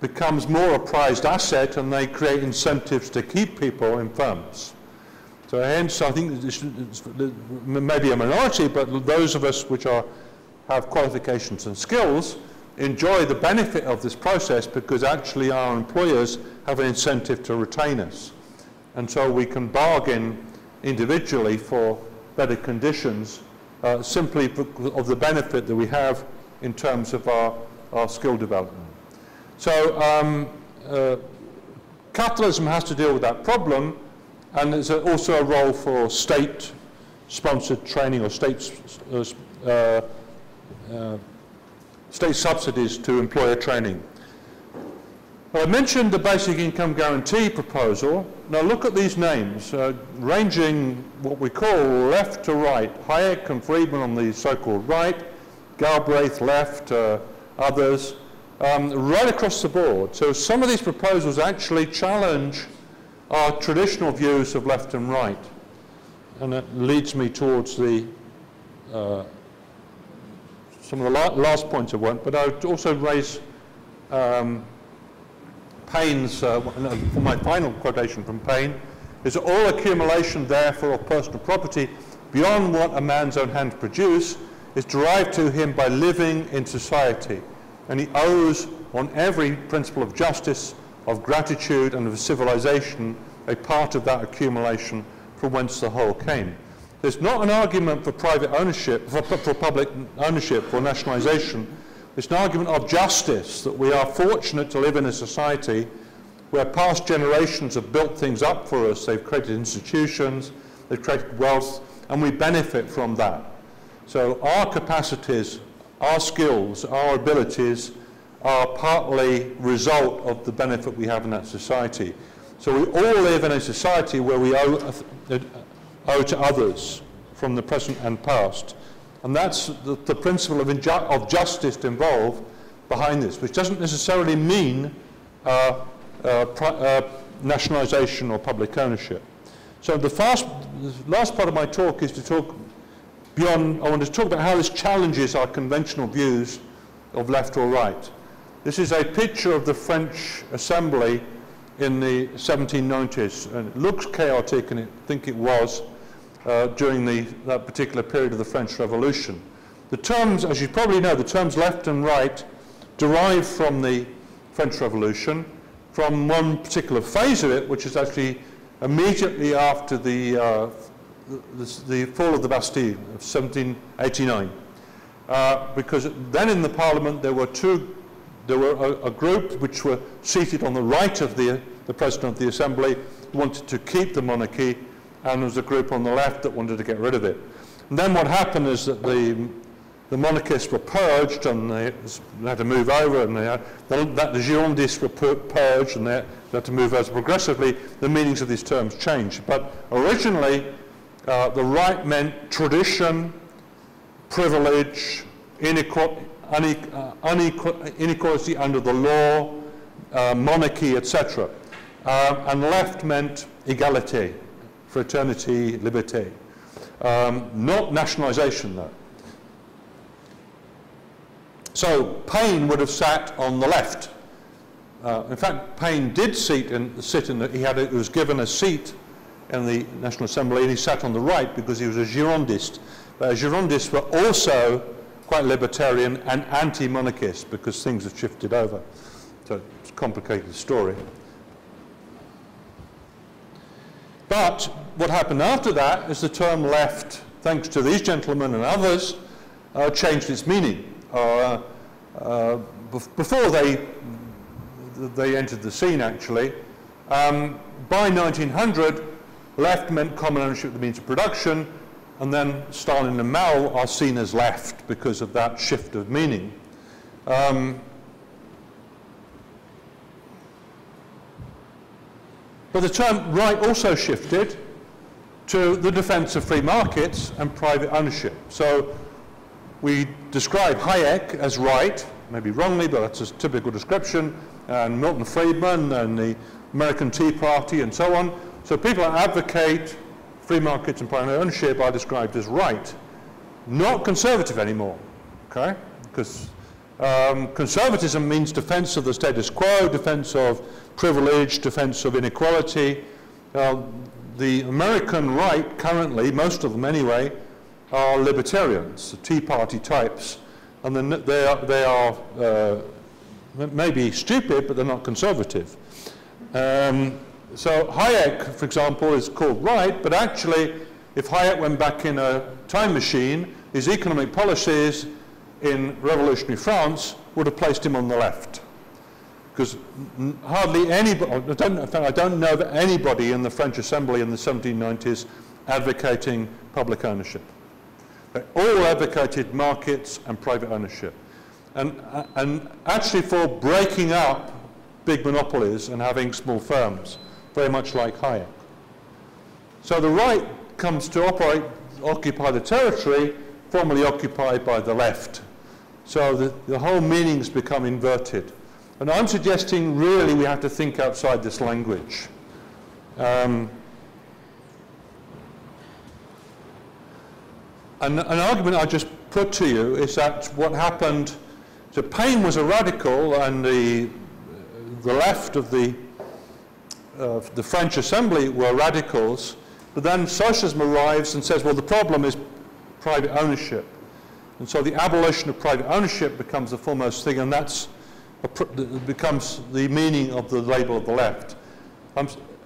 becomes more a prized asset, and they create incentives to keep people in firms. So hence I think it's maybe a minority, but those of us which have qualifications and skills enjoy the benefit of this process, because actually our employers have an incentive to retain us. And so we can bargain individually for better conditions simply of the benefit that we have in terms of our skill development. So capitalism has to deal with that problem, and there's also a role for state-sponsored training or state subsidies to employer training. I mentioned the basic income guarantee proposal. Now look at these names, ranging what we call left to right. Hayek and Friedman on the so-called right, Galbraith left, others, right across the board. So some of these proposals actually challenge our traditional views of left and right. And that leads me towards the some of the last points I want, but I would also raise Paine's, for my final quotation from Paine, is all accumulation therefore of personal property beyond what a man's own hands produce is derived to him by living in society, and he owes on every principle of justice, of gratitude and of civilization a part of that accumulation from whence the whole came. There's not an argument for private ownership, for public ownership, for nationalization. It's an argument of justice, that we are fortunate to live in a society where past generations have built things up for us. They've created institutions, they've created wealth, and we benefit from that. So our capacities, our skills, our abilities are partly result of the benefit we have in that society. So we all live in a society where we owe to others from the present and past. And that's the principle of justice involved behind this, which doesn't necessarily mean nationalization or public ownership. So the last part of my talk is to talk beyond. I want to talk about how this challenges our conventional views of left or right. This is a picture of the French Assembly in the 1790s, and it looks chaotic, and I think it was during that particular period of the French Revolution. The terms, as you probably know, the terms left and right derive from the French Revolution, from one particular phase of it, which is actually immediately after the fall of the Bastille of 1789. Because then in the Parliament there were a group which were seated on the right of the President of the Assembly, who wanted to keep the monarchy, and there was a group on the left that wanted to get rid of it. And then what happened is that the monarchists were purged, and they had to move over, and the Girondists were purged, and they had to move over. Progressively, the meanings of these terms changed. But originally, the right meant tradition, privilege, inequality under the law, monarchy, etc. And left meant equality, fraternity, liberty. Not nationalization, though. So Paine would have sat on the left. In fact, Paine did he was given a seat in the National Assembly, and he sat on the right because he was a Girondist. Girondists were also quite libertarian and anti-monarchist, because things have shifted over. So it's a complicated story. But what happened after that is the term left, thanks to these gentlemen and others, changed its meaning. Before they entered the scene, actually, by 1900, left meant common ownership of the means of production, and then Stalin and Mao are seen as left because of that shift of meaning. But the term right also shifted to the defense of free markets and private ownership. So we describe Hayek as right, maybe wrongly, but that's a typical description, and Milton Friedman and American Tea Party and so on. So people that advocate free markets and private ownership are described as right, not conservative anymore, okay? Because conservatism means defense of the status quo, defense of privilege, defense of inequality. The American right currently, most of them anyway, are libertarians, the Tea Party types, and then they are maybe stupid, but they're not conservative. So Hayek, for example, is called right, but actually, if Hayek went back in a time machine, his economic policies in revolutionary France would have placed him on the left. Because hardly anybody, I don't know of anybody in the French Assembly in the 1790s advocating public ownership. They all advocated markets and private ownership. And actually for breaking up big monopolies and having small firms, very much like Hayek. So the right comes to occupy the territory formerly occupied by the left. So the whole meanings become inverted. And I'm suggesting really we have to think outside this language. An argument I just put to you is that what happened, so Paine was a radical and the left of the French Assembly were radicals, but then socialism arrives and says, well, the problem is private ownership. And so the abolition of private ownership becomes the foremost thing, and that's becomes the meaning of the label of the left.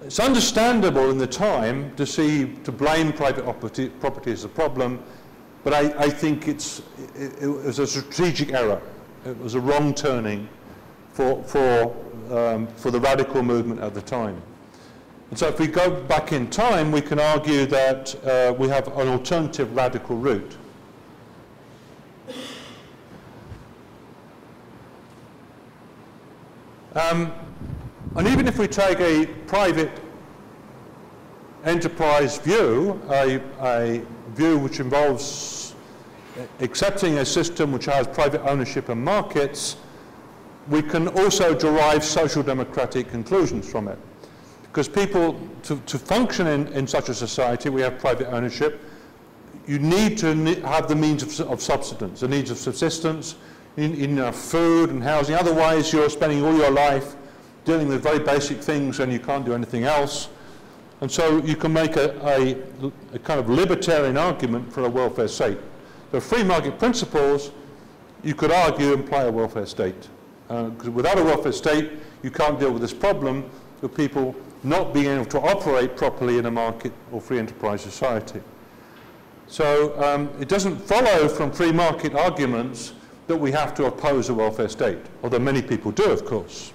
It's understandable in the time to blame private property as a problem, but I think it was a strategic error. It was a wrong turning for the radical movement at the time. And so if we go back in time, we can argue that we have an alternative radical route. And even if we take a private enterprise view, a view which involves accepting a system which has private ownership and markets, we can also derive social democratic conclusions from it. Because people, to function in such a society, we have private ownership, you need to have the means of subsistence, the needs of subsistence, enough food and housing. Otherwise, you're spending all your life dealing with very basic things and you can't do anything else. And so you can make a kind of libertarian argument for a welfare state. So free market principles, you could argue, imply a welfare state. Because without a welfare state, you can't deal with this problem of people not being able to operate properly in a market or free enterprise society. So it doesn't follow from free market arguments that we have to oppose a welfare state, although many people do, of course.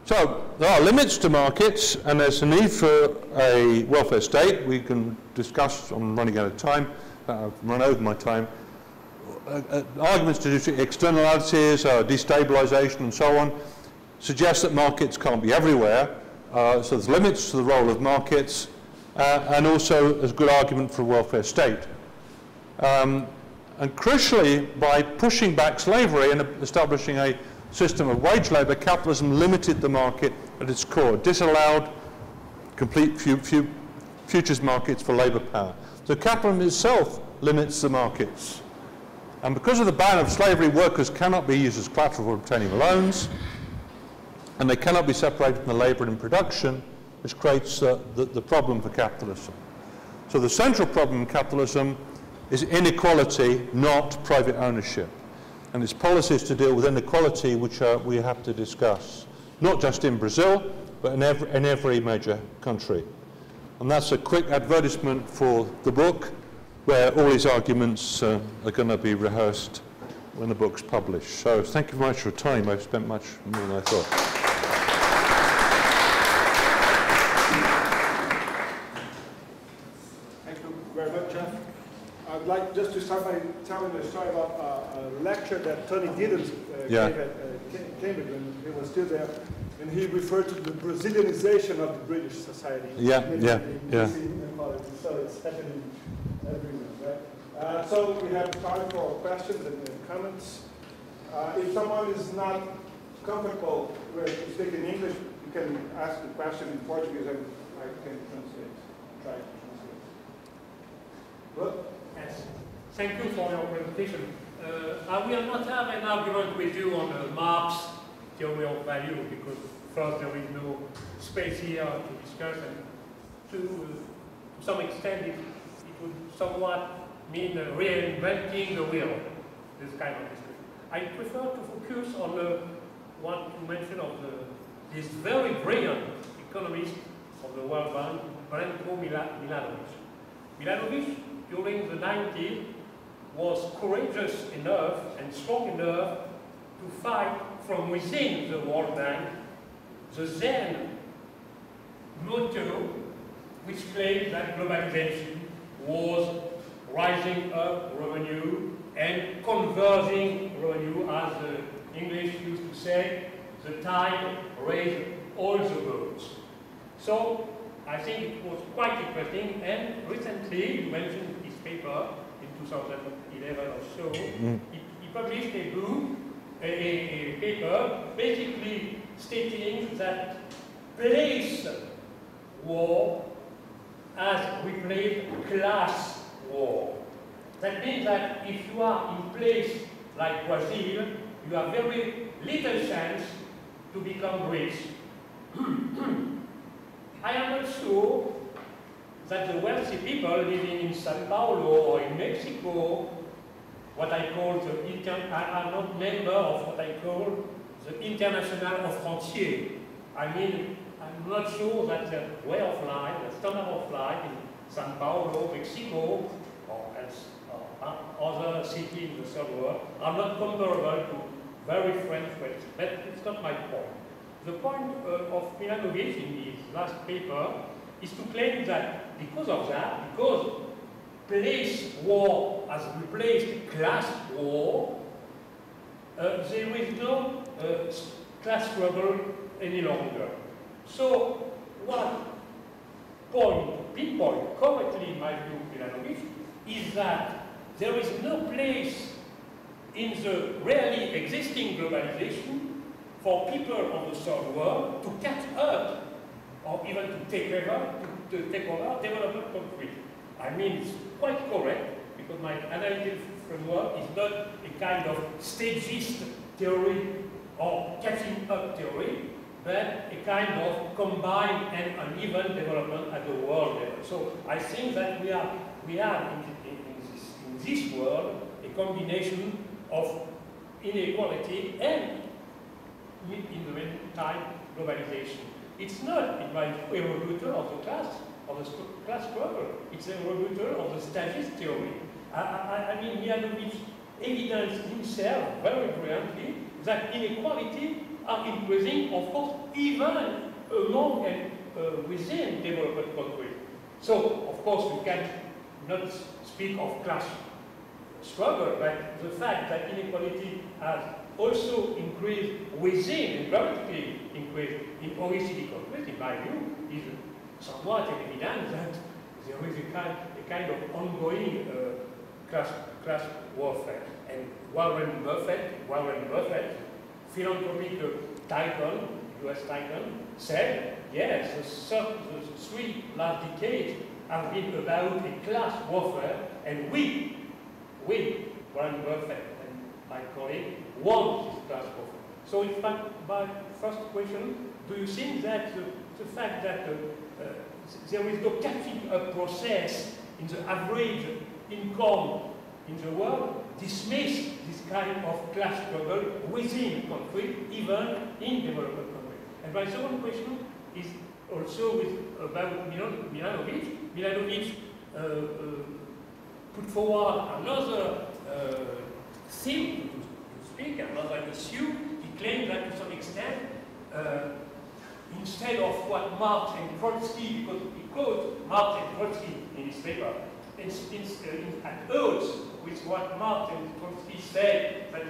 So there are limits to markets, and there's a need for a welfare state. We can discuss, I'm running out of time, I've run over my time, arguments to do externalities, destabilization and so on, suggest that markets can't be everywhere. So there's limits to the role of markets, and also there's a good argument for a welfare state. And crucially, by pushing back slavery and establishing a system of wage labour, capitalism limited the market at its core, disallowed complete futures markets for labour power. So capitalism itself limits the markets. And because of the ban of slavery, workers cannot be used as collateral for obtaining loans, and they cannot be separated from the labour in production, which creates the problem for capitalism. So the central problem in capitalism is inequality, not private ownership. And it's policies to deal with inequality which we have to discuss, not just in Brazil, but in every major country. And that's a quick advertisement for the book, where all these arguments are going to be rehearsed when the book's published. So thank you very much for your time. I've spent much more than I thought. I'd like just to start by telling a story about a lecture that Tony Giddens gave at Cambridge when he was still there, and he referred to the Brazilianization of the British society. Yeah. So it's happening everywhere, right? So we have time for questions and comments. If someone is not comfortable with speaking English, you can ask the question in Portuguese and I can translate, try to translate. Good? Yes. Thank you for your presentation. I will not have an argument with you on Marx's theory of value because first there is no space here to discuss, and to some extent it would somewhat mean reinventing the wheel, this kind of discussion. I prefer to focus on what you mentioned of this very brilliant economist of the World Bank, Milanovic. Milanovic, during the 90s, was courageous enough and strong enough to fight from within the World Bank the then motto which claimed that globalization was rising up revenue and converging revenue, as the English used to say, the tide raised all the boats. So I think it was quite interesting, and recently, you mentioned his paper in 2011 or so, he published a book, a paper, basically stating that place war has replaced class war. That means that if you are in place like Brazil, you have very little chance to become rich. I am not sure that the wealthy people living in Sao Paulo or in Mexico, what I call are not member of what I call the International of Frontier. I mean, I'm not sure that the way of life, the standard of life in Sao Paulo, Mexico, or other cities in the third world are not comparable to very French wealth. But it's not my point. The point of Milanovic in his last paper is to claim that because of that, because place war has replaced class war, there is no class struggle any longer. So one pinpoint correctly in my view, Milanovic, is that there is no place in the really existing globalization for people of the third world to catch up or even to take over development countries. I mean, it's quite correct because my analytical framework is not a kind of stagist theory or catching up theory, but a kind of combined and uneven development at the world level. So I think that we have in this world a combination of inequality and, in the meantime, globalization. It's not, in my view, a rebutter of the class struggle. It's a rebutter of the stagist theory. I mean, Milanovic evidenced himself very brilliantly that inequality are increasing, of course, even among and within developed countries. So, of course, we can not speak of class struggle, but the fact that inequality has also increased within and dramatically increased in OECD countries, in my view, is somewhat evident that there is a kind of ongoing class warfare. And Warren Buffett, philanthropic tycoon, US tycoon, said, yes, the 3 last decades have been about a class warfare, and we, Warren Buffett and my colleague, won this class warfare. So in fact, my first question, do you think that the fact that there is no catching up process in the average income in the world dismiss this kind of class struggle within country, even in developed countries? And my second question is also about Milanovic. Milanovic put forward another theme to speak, another issue. He claimed that to some extent, instead of what Marx and Trotsky, because he quotes Marx and Trotsky in his paper, at odds with what Marx and Trotsky said, that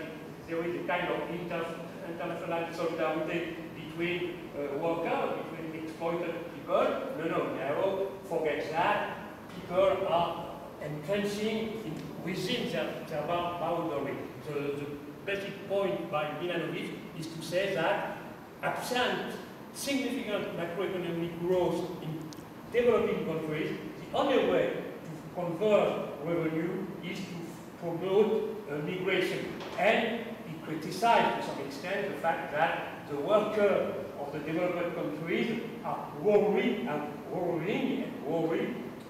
there is a kind of international solidarity between workers, between exploited people. No, forget that. People are entrenching in within their boundary. The basic point by Milanovic is to say that absent significant macroeconomic growth in developing countries, the only way to converge revenue is to promote migration. And he criticized to some extent the fact that the workers of the developed countries are worried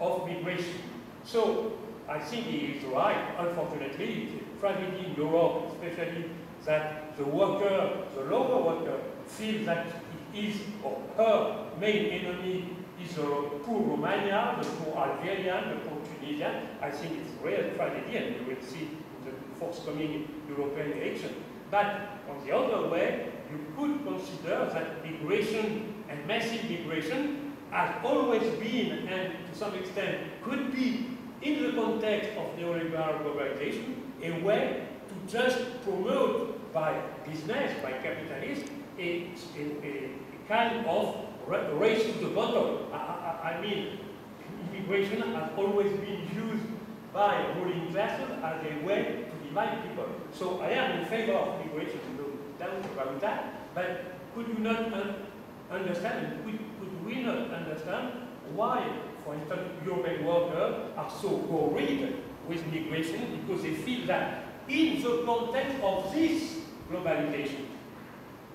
of migration. So I think he is right. Unfortunately, it's a tragedy in Europe, especially that the worker, the local worker, feels that it is or her main enemy is the poor Romanian, the poor Algerian, the poor Tunisian. I think it's a real tragedy, and you will see in the forthcoming European election. But on the other way, you could consider that migration and massive migration has always been, and to some extent could be, in the context of neoliberal globalization, a way to just promote by business, by capitalism, a kind of race to the bottom. I mean, immigration has always been used by ruling classes as a way to divide people. So I am in favor of immigration, no doubt about that, but could you not understand, and could we not understand why, for instance, European workers are so worried with migration because they feel that in the context of this globalization,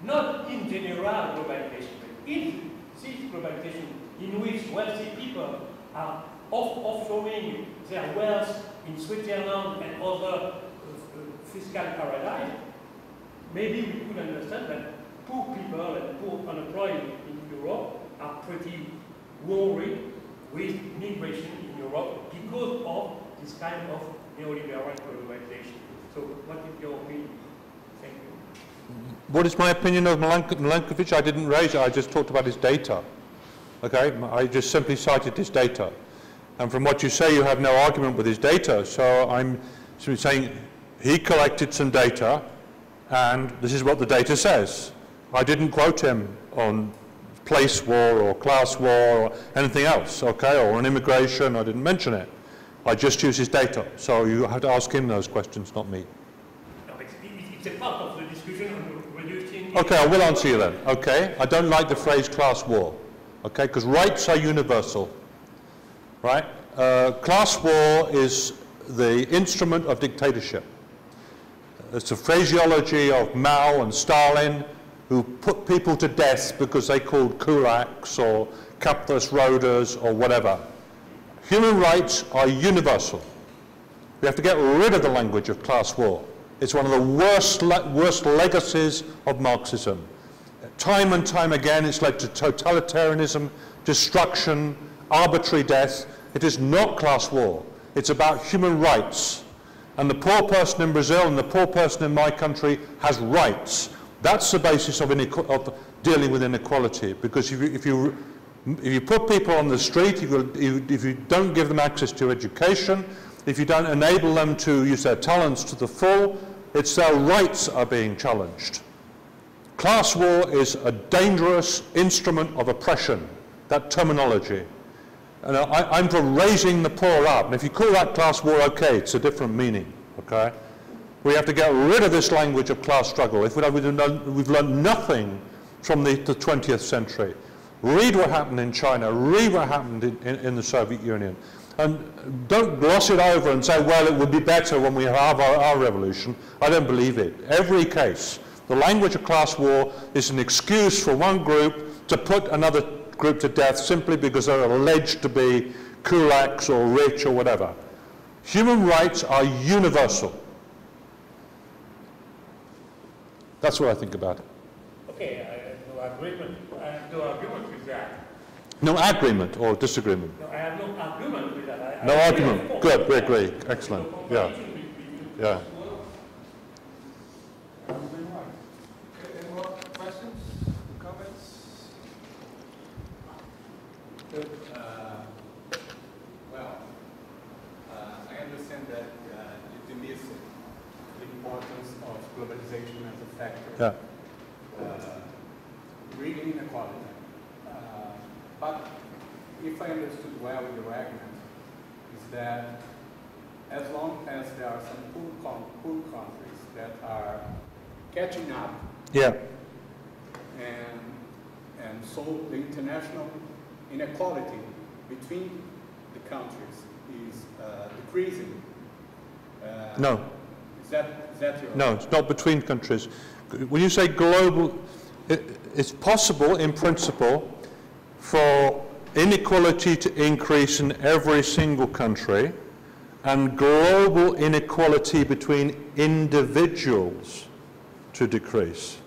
not in general globalization, but in this globalization in which wealthy people are offshoring their wealth in Switzerland and other fiscal paradise, maybe we could understand that poor people and poor unemployed in Europe are pretty worried with migration in Europe because of this kind of neoliberal globalization. So what is your opinion? Thank you. What is my opinion of Milankovic? I didn't raise it, I just talked about his data. Okay, I just simply cited his data. And from what you say, you have no argument with his data. So I'm saying he collected some data, and this is what the data says. I didn't quote him on place war or class war or anything else, okay, or on immigration. I didn't mention it. I just used his data. So you have to ask him those questions, not me. No, it's a part of the discussion on reducing... Okay, I will answer you then, okay? I don't like the phrase class war, okay, because rights are universal, right? Class war is the instrument of dictatorship. It's a phraseology of Mao and Stalin, who put people to death because they called kulaks or capitalist roaders or whatever. Human rights are universal. We have to get rid of the language of class war. It's one of the worst legacies of Marxism. Time and time again, it's led to totalitarianism, destruction, arbitrary death. It is not class war. It's about human rights. And the poor person in Brazil and the poor person in my country has rights. That's the basis of dealing with inequality. Because if you put people on the street, if you don't give them access to education, if you don't enable them to use their talents to the full, it's their rights are being challenged. Class war is a dangerous instrument of oppression, that terminology. And I'm for raising the poor up. And if you call that class war, okay, it's a different meaning, okay? We have to get rid of this language of class struggle. If we've learned nothing from the 20th century. Read what happened in China, read what happened in the Soviet Union. And don't gloss it over and say, well, it would be better when we have our revolution. I don't believe it. Every case, the language of class war is an excuse for one group to put another group to death simply because they're alleged to be kulaks or rich or whatever. Human rights are universal. That's what I think about it. Okay, I have no agreement. I have no argument with that. No agreement or disagreement? No, I have no argument with that. No argument. Good, we agree. Excellent. Yeah. Yeah. Any more questions, comments? Good. I understand that you dismiss the importance of globalization as a factor, bringing inequality. But if I understood well your argument, is that as long as there are some poor countries that are catching up, Yeah. and so the international inequality between the countries is decreasing. No. Is that your... No, it's not between countries. When you say global, it's possible in principle for inequality to increase in every single country and global inequality between individuals to decrease.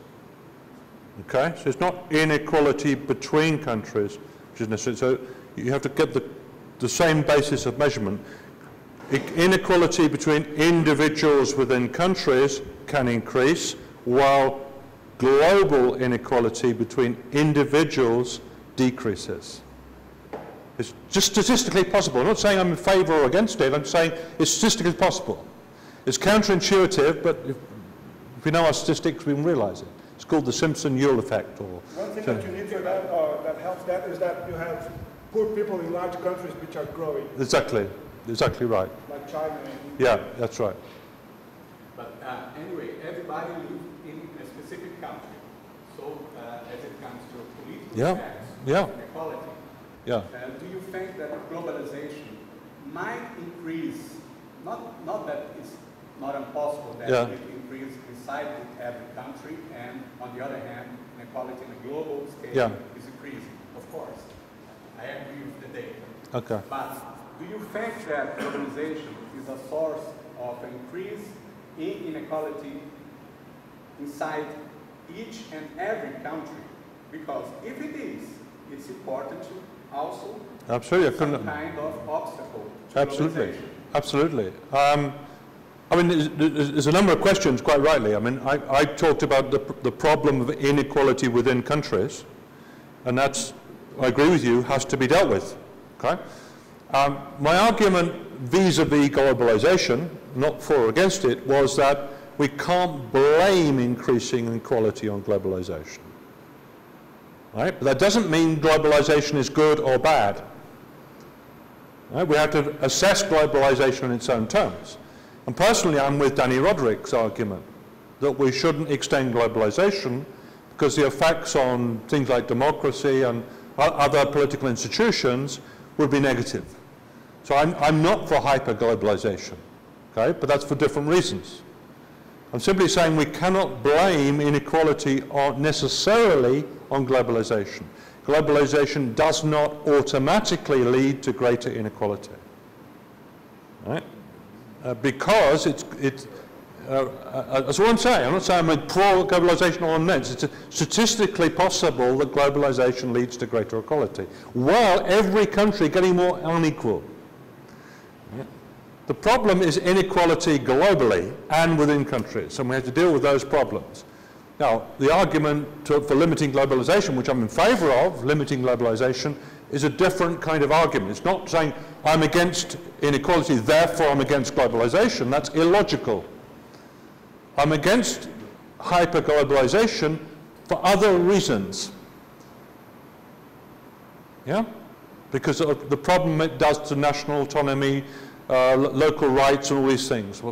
Okay? So it's not inequality between countries, which is necessary. So you have to get the same basis of measurement. Inequality between individuals within countries can increase, while global inequality between individuals decreases. It's just statistically possible. I'm not saying I'm in favour or against it, I'm saying it's statistically possible. It's counterintuitive, but if we know our statistics, we can realise it. It's called the Simpson-Ewell effect. Or one thing that you need for that, that helps that, is that you have poor people in large countries which are growing. Exactly right. Like China. Yeah, that's right. But anyway, everybody lives in a specific country. So as it comes to political facts, inequality, do you think that globalization might increase, not that it's not impossible that it increase inside every country, and on the other hand, inequality in a global scale is increasing, of course. I agree with the data. Okay. But do you think that globalization is a source of increase in inequality inside each and every country? Because if it is, it's important to also Absolutely. some kind of obstacle to Absolutely. globalization. Absolutely. I mean, there's a number of questions, quite rightly. I mean, I talked about the problem of inequality within countries, and that's, I agree with you, has to be dealt with. Okay? My argument vis-a-vis globalization, not for or against it, was that we can't blame increasing inequality on globalization. Right? But that doesn't mean globalization is good or bad. Right? We have to assess globalization in its own terms. And personally, I'm with Danny Roderick's argument that we shouldn't extend globalization because the effects on things like democracy and other political institutions would be negative. So I'm not for hyper-globalization, okay? But that's for different reasons. I'm simply saying we cannot blame inequality necessarily on globalization. Globalization does not automatically lead to greater inequality, right? Because that's what I'm saying. I'm not saying I'm pro-globalization or against. It's statistically possible that globalization leads to greater equality, while every country getting more unequal. Yeah. The problem is inequality globally and within countries, and we have to deal with those problems. Now, the argument for limiting globalization, which I'm in favor of, limiting globalization, is a different kind of argument. It's not saying I'm against inequality, therefore I'm against globalization. That's illogical. I'm against hyper-globalization for other reasons. Yeah? Because of the problem it does to national autonomy, local rights and all these things.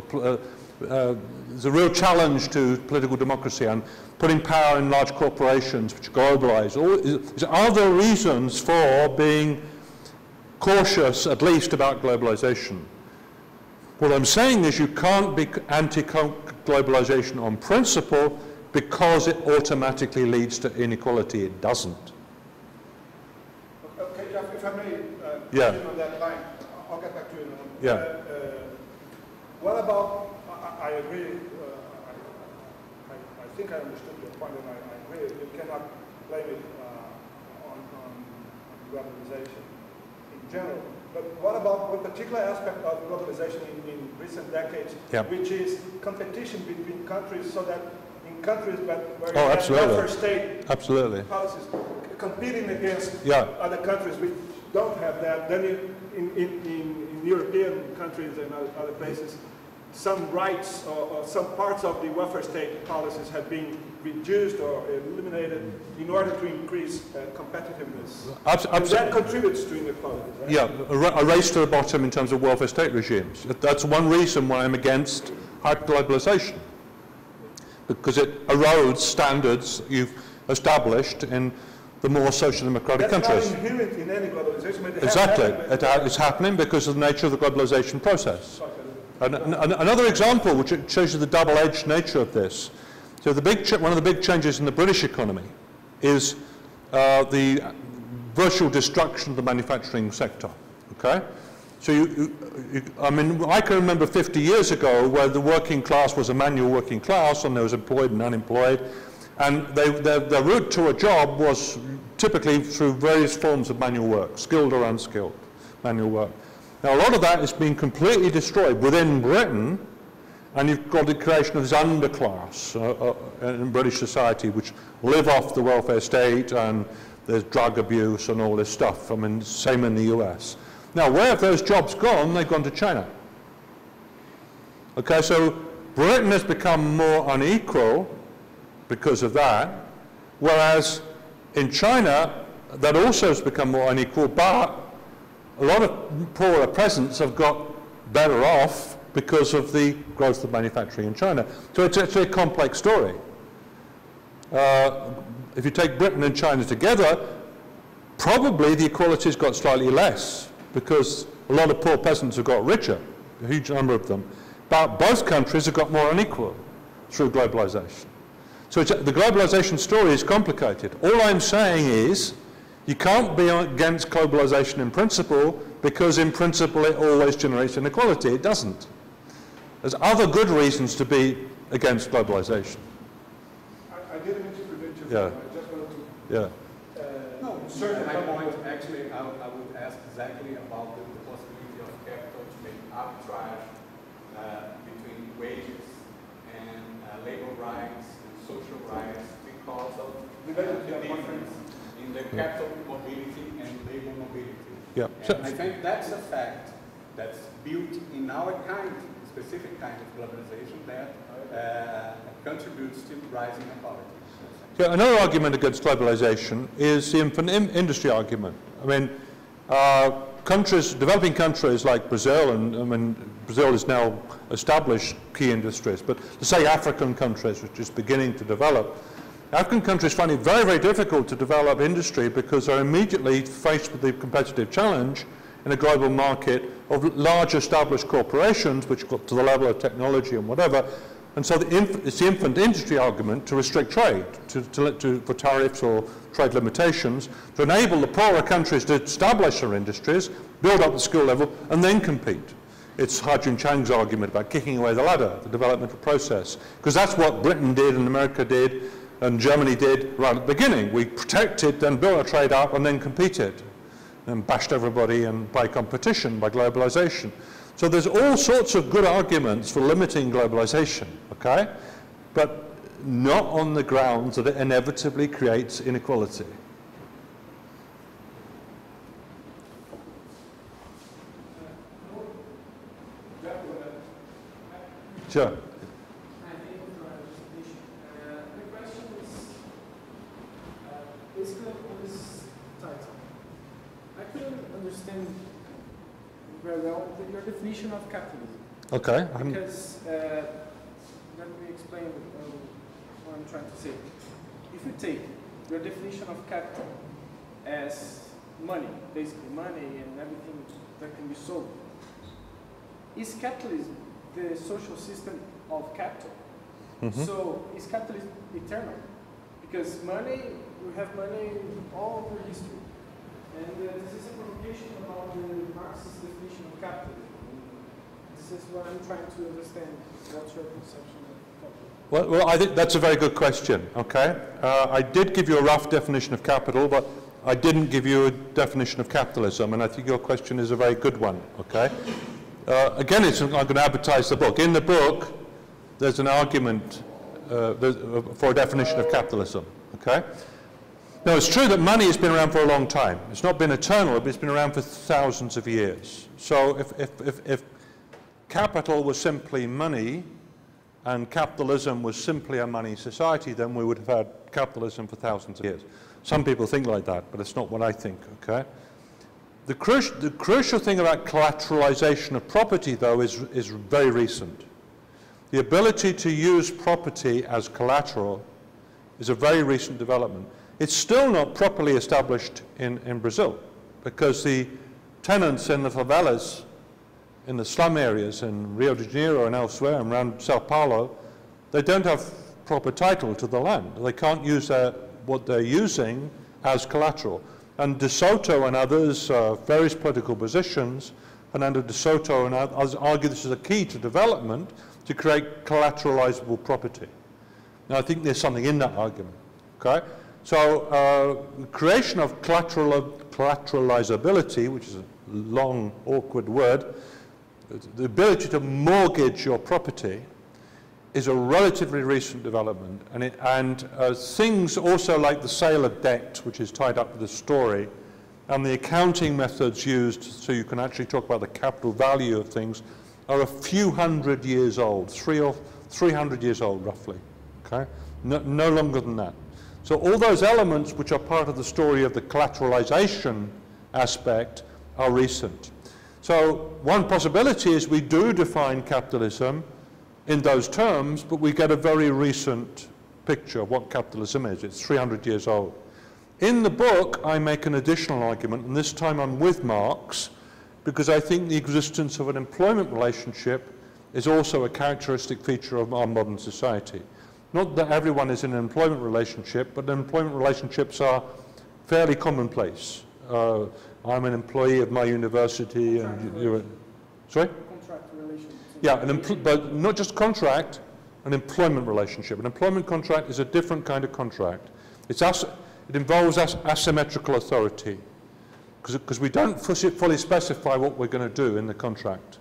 There's a real challenge to political democracy and putting power in large corporations which globalize. There's other reasons for being cautious, at least, about globalization. What I'm saying is you can't be anti-globalization on principle because it automatically leads to inequality. It doesn't. Okay, Geoff, if I may, on that line, I'll get back to you in a moment. Yeah. What about, I agree, I think I understood your point, and I agree, you cannot blame it on globalization in general. But what about one particular aspect of globalization in recent decades, which is competition between countries, so that in countries where you have welfare state policies, competing against other countries which don't have that, then in European countries and other places, some rights or some parts of the welfare state policies have been reduced or eliminated in order to increase competitiveness. And that contributes to inequality, right? Yeah, a race to the bottom in terms of welfare state regimes. That's one reason why I'm against hyperglobalization, because it erodes standards you've established in the more social democratic countries. That's not inherent in any globalization. But Exactly. It's happening because of the nature of the globalization process. And another example which shows you the double-edged nature of this. So one of the big changes in the British economy is the virtual destruction of the manufacturing sector. Okay? So I mean, I can remember 50 years ago where the working class was a manual working class and there was employed and unemployed, and their route to a job was typically through various forms of manual work, skilled or unskilled manual work. Now, a lot of that has been completely destroyed within Britain, and you've got the creation of this underclass in British society, which live off the welfare state, and there's drug abuse and all this stuff. I mean, same in the US. Now, where have those jobs gone? They've gone to China. Okay, so Britain has become more unequal because of that, whereas in China, that also has become more unequal, but a lot of poorer peasants have got better off because of the growth of manufacturing in China. So it's actually a complex story. If you take Britain and China together, probably the equality's got slightly less because a lot of poor peasants have got richer, a huge number of them. But both countries have got more unequal through globalization. So the globalization story is complicated. All I'm saying is, you can't be against globalization in principle because in principle it always generates inequality. It doesn't. There's other good reasons to be against globalization. I didn't mean to prevent you. Yeah. I just wanted to... Yeah. No, certainly my point, actually, I would ask exactly about the possibility of capital to make arbitrage between wages and labor rights and social rights because of the difference in the capital mobility and labor mobility. Yeah. And I think that's a fact that's built in our specific kind of globalization that contributes to rising inequality. So another argument against globalization is the infant industry argument. I mean, developing countries like Brazil, and I mean, Brazil has now established key industries, but to say African countries, which is beginning to develop, African countries find it very, very difficult to develop industry because they're immediately faced with the competitive challenge in a global market of large established corporations which got to the level of technology and whatever. And so it's the infant industry argument to restrict trade, for tariffs or trade limitations, to enable the poorer countries to establish their industries, build up the skill level, and then compete. It's Hajun Chang's argument about kicking away the ladder, the developmental process, because that's what Britain did and America did and Germany did right at the beginning. We protected, then built our trade up, and then competed, and bashed everybody and by competition, by globalization. So there's all sorts of good arguments for limiting globalization, okay? But not on the grounds that it inevitably creates inequality. Sure. Very well, your definition of capitalism. Okay. Because, let me explain what I'm trying to say. If you take your definition of capital as money, basically money and everything that can be sold, is capitalism the social system of capital? Mm-hmm. So is capitalism eternal? Because money, we have money all over history. And this is a provocation about the Marxist definition of capitalism. This is what I'm trying to understand. What's your conception of capitalism? Well, I think that's a very good question, okay? I did give you a rough definition of capital, but I didn't give you a definition of capitalism, and I think your question is a very good one, okay? Again, I'm going to advertise the book. In the book, there's an argument for a definition of capitalism, okay? Now, it's true that money has been around for a long time. It's not been eternal, but it's been around for thousands of years. So if capital was simply money and capitalism was simply a money society, then we would have had capitalism for thousands of years. Some people think like that, but it's not what I think, okay? The crucial thing about collateralization of property, though, is very recent. The ability to use property as collateral is a very recent development. It's still not properly established in Brazil, because the tenants in the favelas, in the slum areas in Rio de Janeiro and elsewhere and around Sao Paulo, they don't have proper title to the land. They can't use what they're using as collateral. And De Soto and others, various political positions, Fernando De Soto and others argue this is a key to development to create collateralizable property. Now, I think there's something in that argument, okay? So, creation of collateralizability, which is a long, awkward word, the ability to mortgage your property is a relatively recent development. And things also like the sale of debt, which is tied up with the story, and the accounting methods used so you can actually talk about the capital value of things, are a few hundred years old, 300 years old roughly, okay? No longer than that. So all those elements which are part of the story of the collateralization aspect are recent. So one possibility is we do define capitalism in those terms, but we get a very recent picture of what capitalism is. It's 300 years old. In the book, I make an additional argument, and this time I'm with Marx, because I think the existence of an employment relationship is also a characteristic feature of our modern society. Not that everyone is in an employment relationship, but employment relationships are fairly commonplace. I'm an employee of my university, and you're... Sorry? Contract relationship. Yeah, but not just contract, an employment relationship. An employment contract is a different kind of contract. It involves asymmetrical authority, because we don't fully specify what we're going to do in the contract.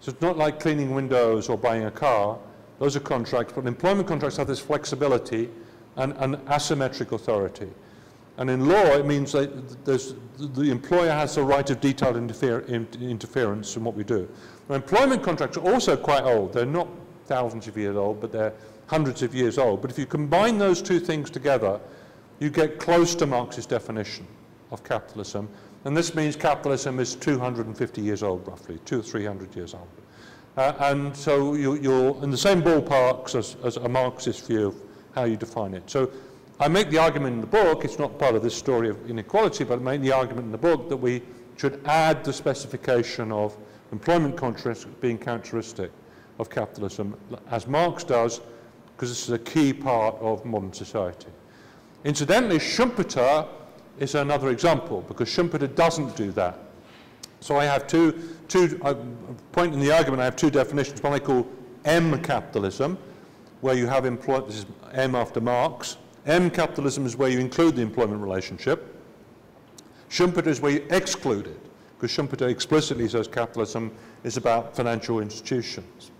So it's not like cleaning windows or buying a car. Those are contracts, but employment contracts have this flexibility and asymmetric authority. And in law, it means that the employer has the right of detailed interference in what we do. Now, employment contracts are also quite old. They're not thousands of years old, but they're hundreds of years old. But if you combine those two things together, you get close to Marx's definition of capitalism. And this means capitalism is 250 years old, roughly, 200 or 300 years old. And so you're in the same ballparks as a Marxist view of how you define it. So I make the argument in the book, it's not part of this story of inequality, but I make the argument in the book that we should add the specification of employment contracts being characteristic of capitalism, as Marx does, because this is a key part of modern society. Incidentally, Schumpeter is another example, because Schumpeter doesn't do that. So I have point in the argument, I have two definitions. One I call M capitalism, where you have this is M after Marx. M capitalism is where you include the employment relationship. Schumpeter is where you exclude it, because Schumpeter explicitly says capitalism is about financial institutions.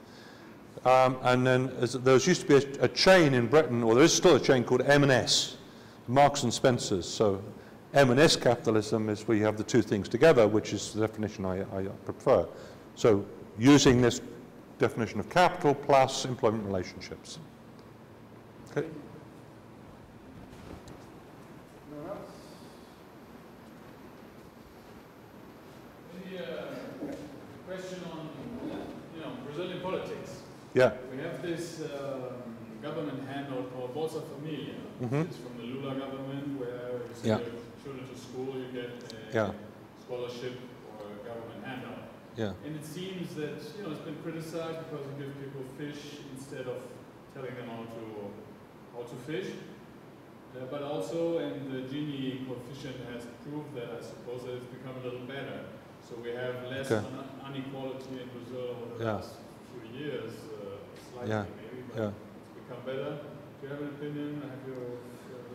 And then there used to be a chain in Britain, or there is still a chain called M&S, Marks and Spencer's. So M&S capitalism is where you have the two things together, which is the definition I prefer. So using this definition of capital plus employment relationships. Okay. Question on Brazilian politics. Yeah. We have this government handout called Bolsa Familia. It's from the Lula government, where you send your children to school, you get a scholarship or a government handout. Yeah. And it seems that it's been criticized because it gives people fish instead of telling them how to fish. But also, and the Gini coefficient has proved that, I suppose, that it's become a little better. So we have less inequality in Brazil over the last few years, slightly maybe, but it's become better. Do you have an opinion? Have you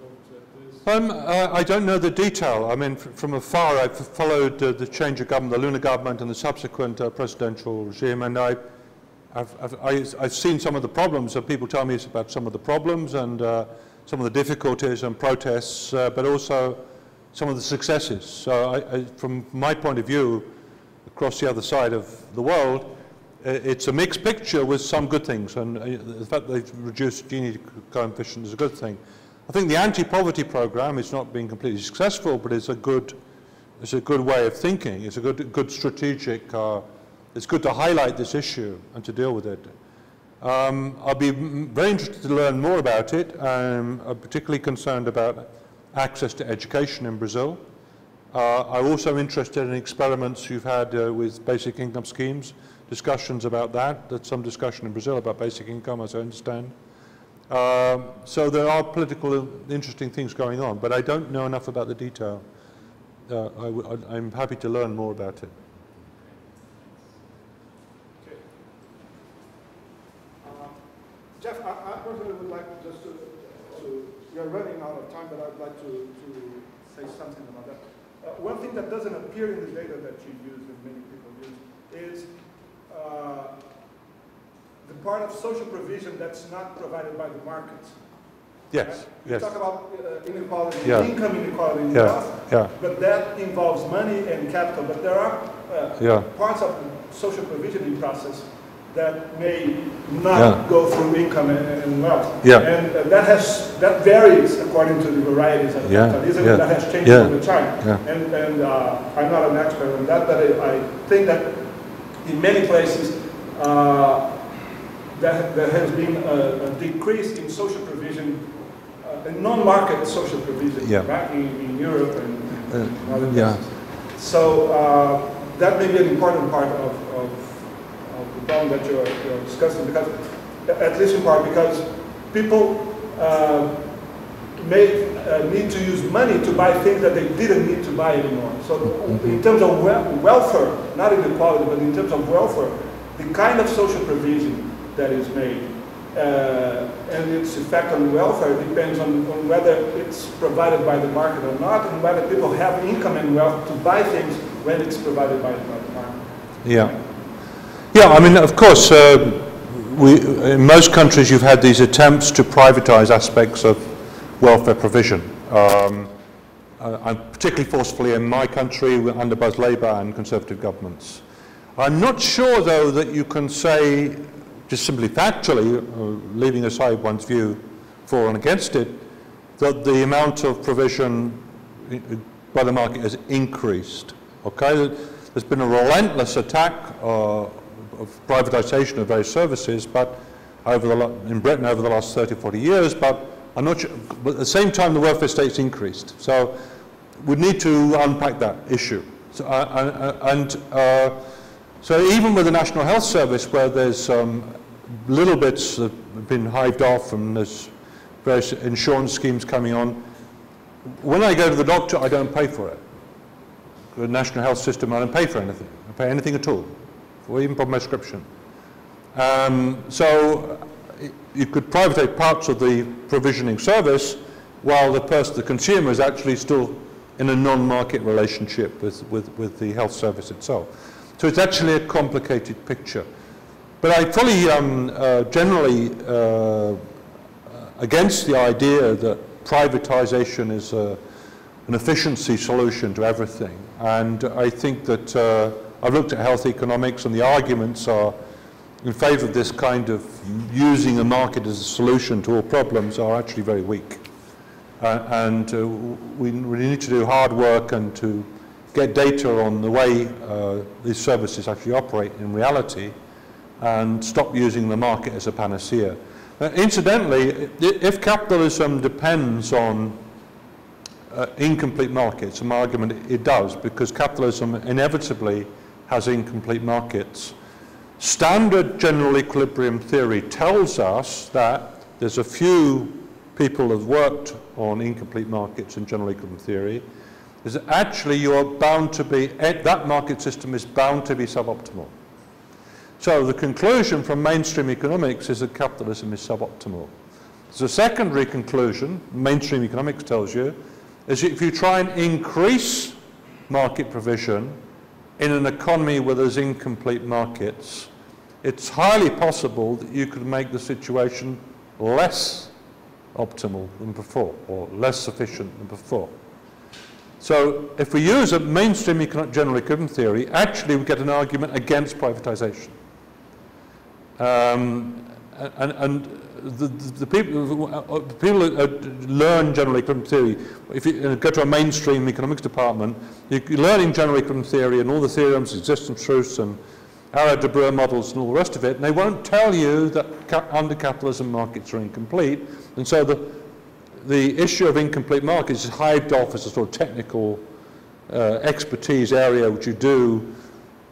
looked at this? I don't know the detail. I mean, from afar, I've followed the change of government, the Lula government, and the subsequent presidential regime, and I've seen some of the problems. So people tell me about some of the problems and some of the difficulties and protests, but also some of the successes. So from my point of view, across the other side of the world, it's a mixed picture with some good things, and the fact they've reduced Gini coefficient is a good thing. I think the anti-poverty program is not being completely successful, but it's a good way of thinking. It's a good strategic. It's good to highlight this issue and to deal with it. I'll be very interested to learn more about it. I'm particularly concerned about access to education in Brazil. I'm also interested in experiments you've had with basic income schemes, discussions about that. There's some discussion in Brazil about basic income, as I understand. So there are political interesting things going on, but I don't know enough about the detail. I'm happy to learn more about it. Okay. Jeff, I personally would like just to, we are running out of time, but I'd like to say something about that. One thing that doesn't appear in the data that you use and many people use is the part of social provision that's not provided by the markets. Yes, right? yes. You talk about inequality, Yeah. income inequality, and Yeah, wealth, yeah. but that involves money and capital. But there are parts of the social provisioning process that may not go through income and wealth. Yeah. And that varies according to the varieties of capitalism. That has changed over time. Yeah. And I'm not an expert on that, but I think that in many places there has been a decrease in social provision, in non-market social provision, right? In Europe and other places. So that may be an important part of the problem that you're discussing, because, at least in part, because people may need to use money to buy things that they didn't need to buy anymore. So in terms of welfare, not inequality, but in terms of welfare, the kind of social provision that is made and its effect on welfare depends on whether it's provided by the market or not, and whether people have income and wealth to buy things when it's provided by the market. Yeah. Yeah, I mean, of course, in most countries you've had these attempts to privatize aspects of welfare provision. Particularly forcefully in my country under both Labour and Conservative governments. I'm not sure, though, that you can say, just simply factually, leaving aside one's view for and against it, that the amount of provision by the market has increased. Okay, there's been a relentless attack of privatization of various services, but in Britain over the last 30, 40 years, but I'm not sure, but at the same time the welfare state's increased. So we need to unpack that issue. So, so even with the National Health Service, where there's little bits that have been hived off and there's various insurance schemes coming on, when I go to the doctor, I don't pay for it. The National Health System, I don't pay for anything. I pay anything at all, or even for my prescription. So you could privatise parts of the provisioning service while the consumer is actually still in a non-market relationship with the health service itself. So it's actually a complicated picture. But I fully generally against the idea that privatization is an efficiency solution to everything. And I think that I've looked at health economics, and the arguments are in favor of this kind of using a market as a solution to all problems are actually very weak. And we need to do hard work and to get data on the way these services actually operate in reality, and stop using the market as a panacea. Incidentally, if capitalism depends on incomplete markets, some argument it does, because capitalism inevitably has incomplete markets. Standard general equilibrium theory tells us that there's a few people who have worked on incomplete markets in general equilibrium theory, is that actually you are bound to be, that market system is bound to be suboptimal. So the conclusion from mainstream economics is that capitalism is suboptimal. The secondary conclusion, mainstream economics tells you, is that if you try and increase market provision in an economy where there's incomplete markets, it's highly possible that you could make the situation less optimal than before, or less sufficient than before. So if we use a mainstream general equilibrium theory, actually we get an argument against privatization. And the people who learn general economic theory, if you go to a mainstream economics department, you're learning general economic theory and all the theorems, existence truths, and Arrow-de Breuer models and all the rest of it, and they won't tell you that under capitalism markets are incomplete, and so the issue of incomplete markets is hived off as a sort of technical expertise area which you do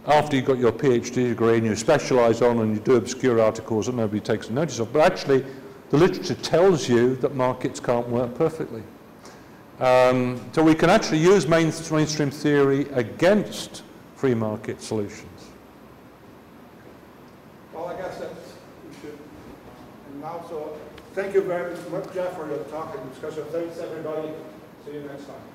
after you've got your PhD degree and you specialise on and you do obscure articles that nobody takes notice of. But actually, the literature tells you that markets can't work perfectly. So we can actually use mainstream theory against free market solutions. Well, I guess that we should. And now, so thank you very much, Jeff, for your talk and discussion. Thanks, everybody. See you next time.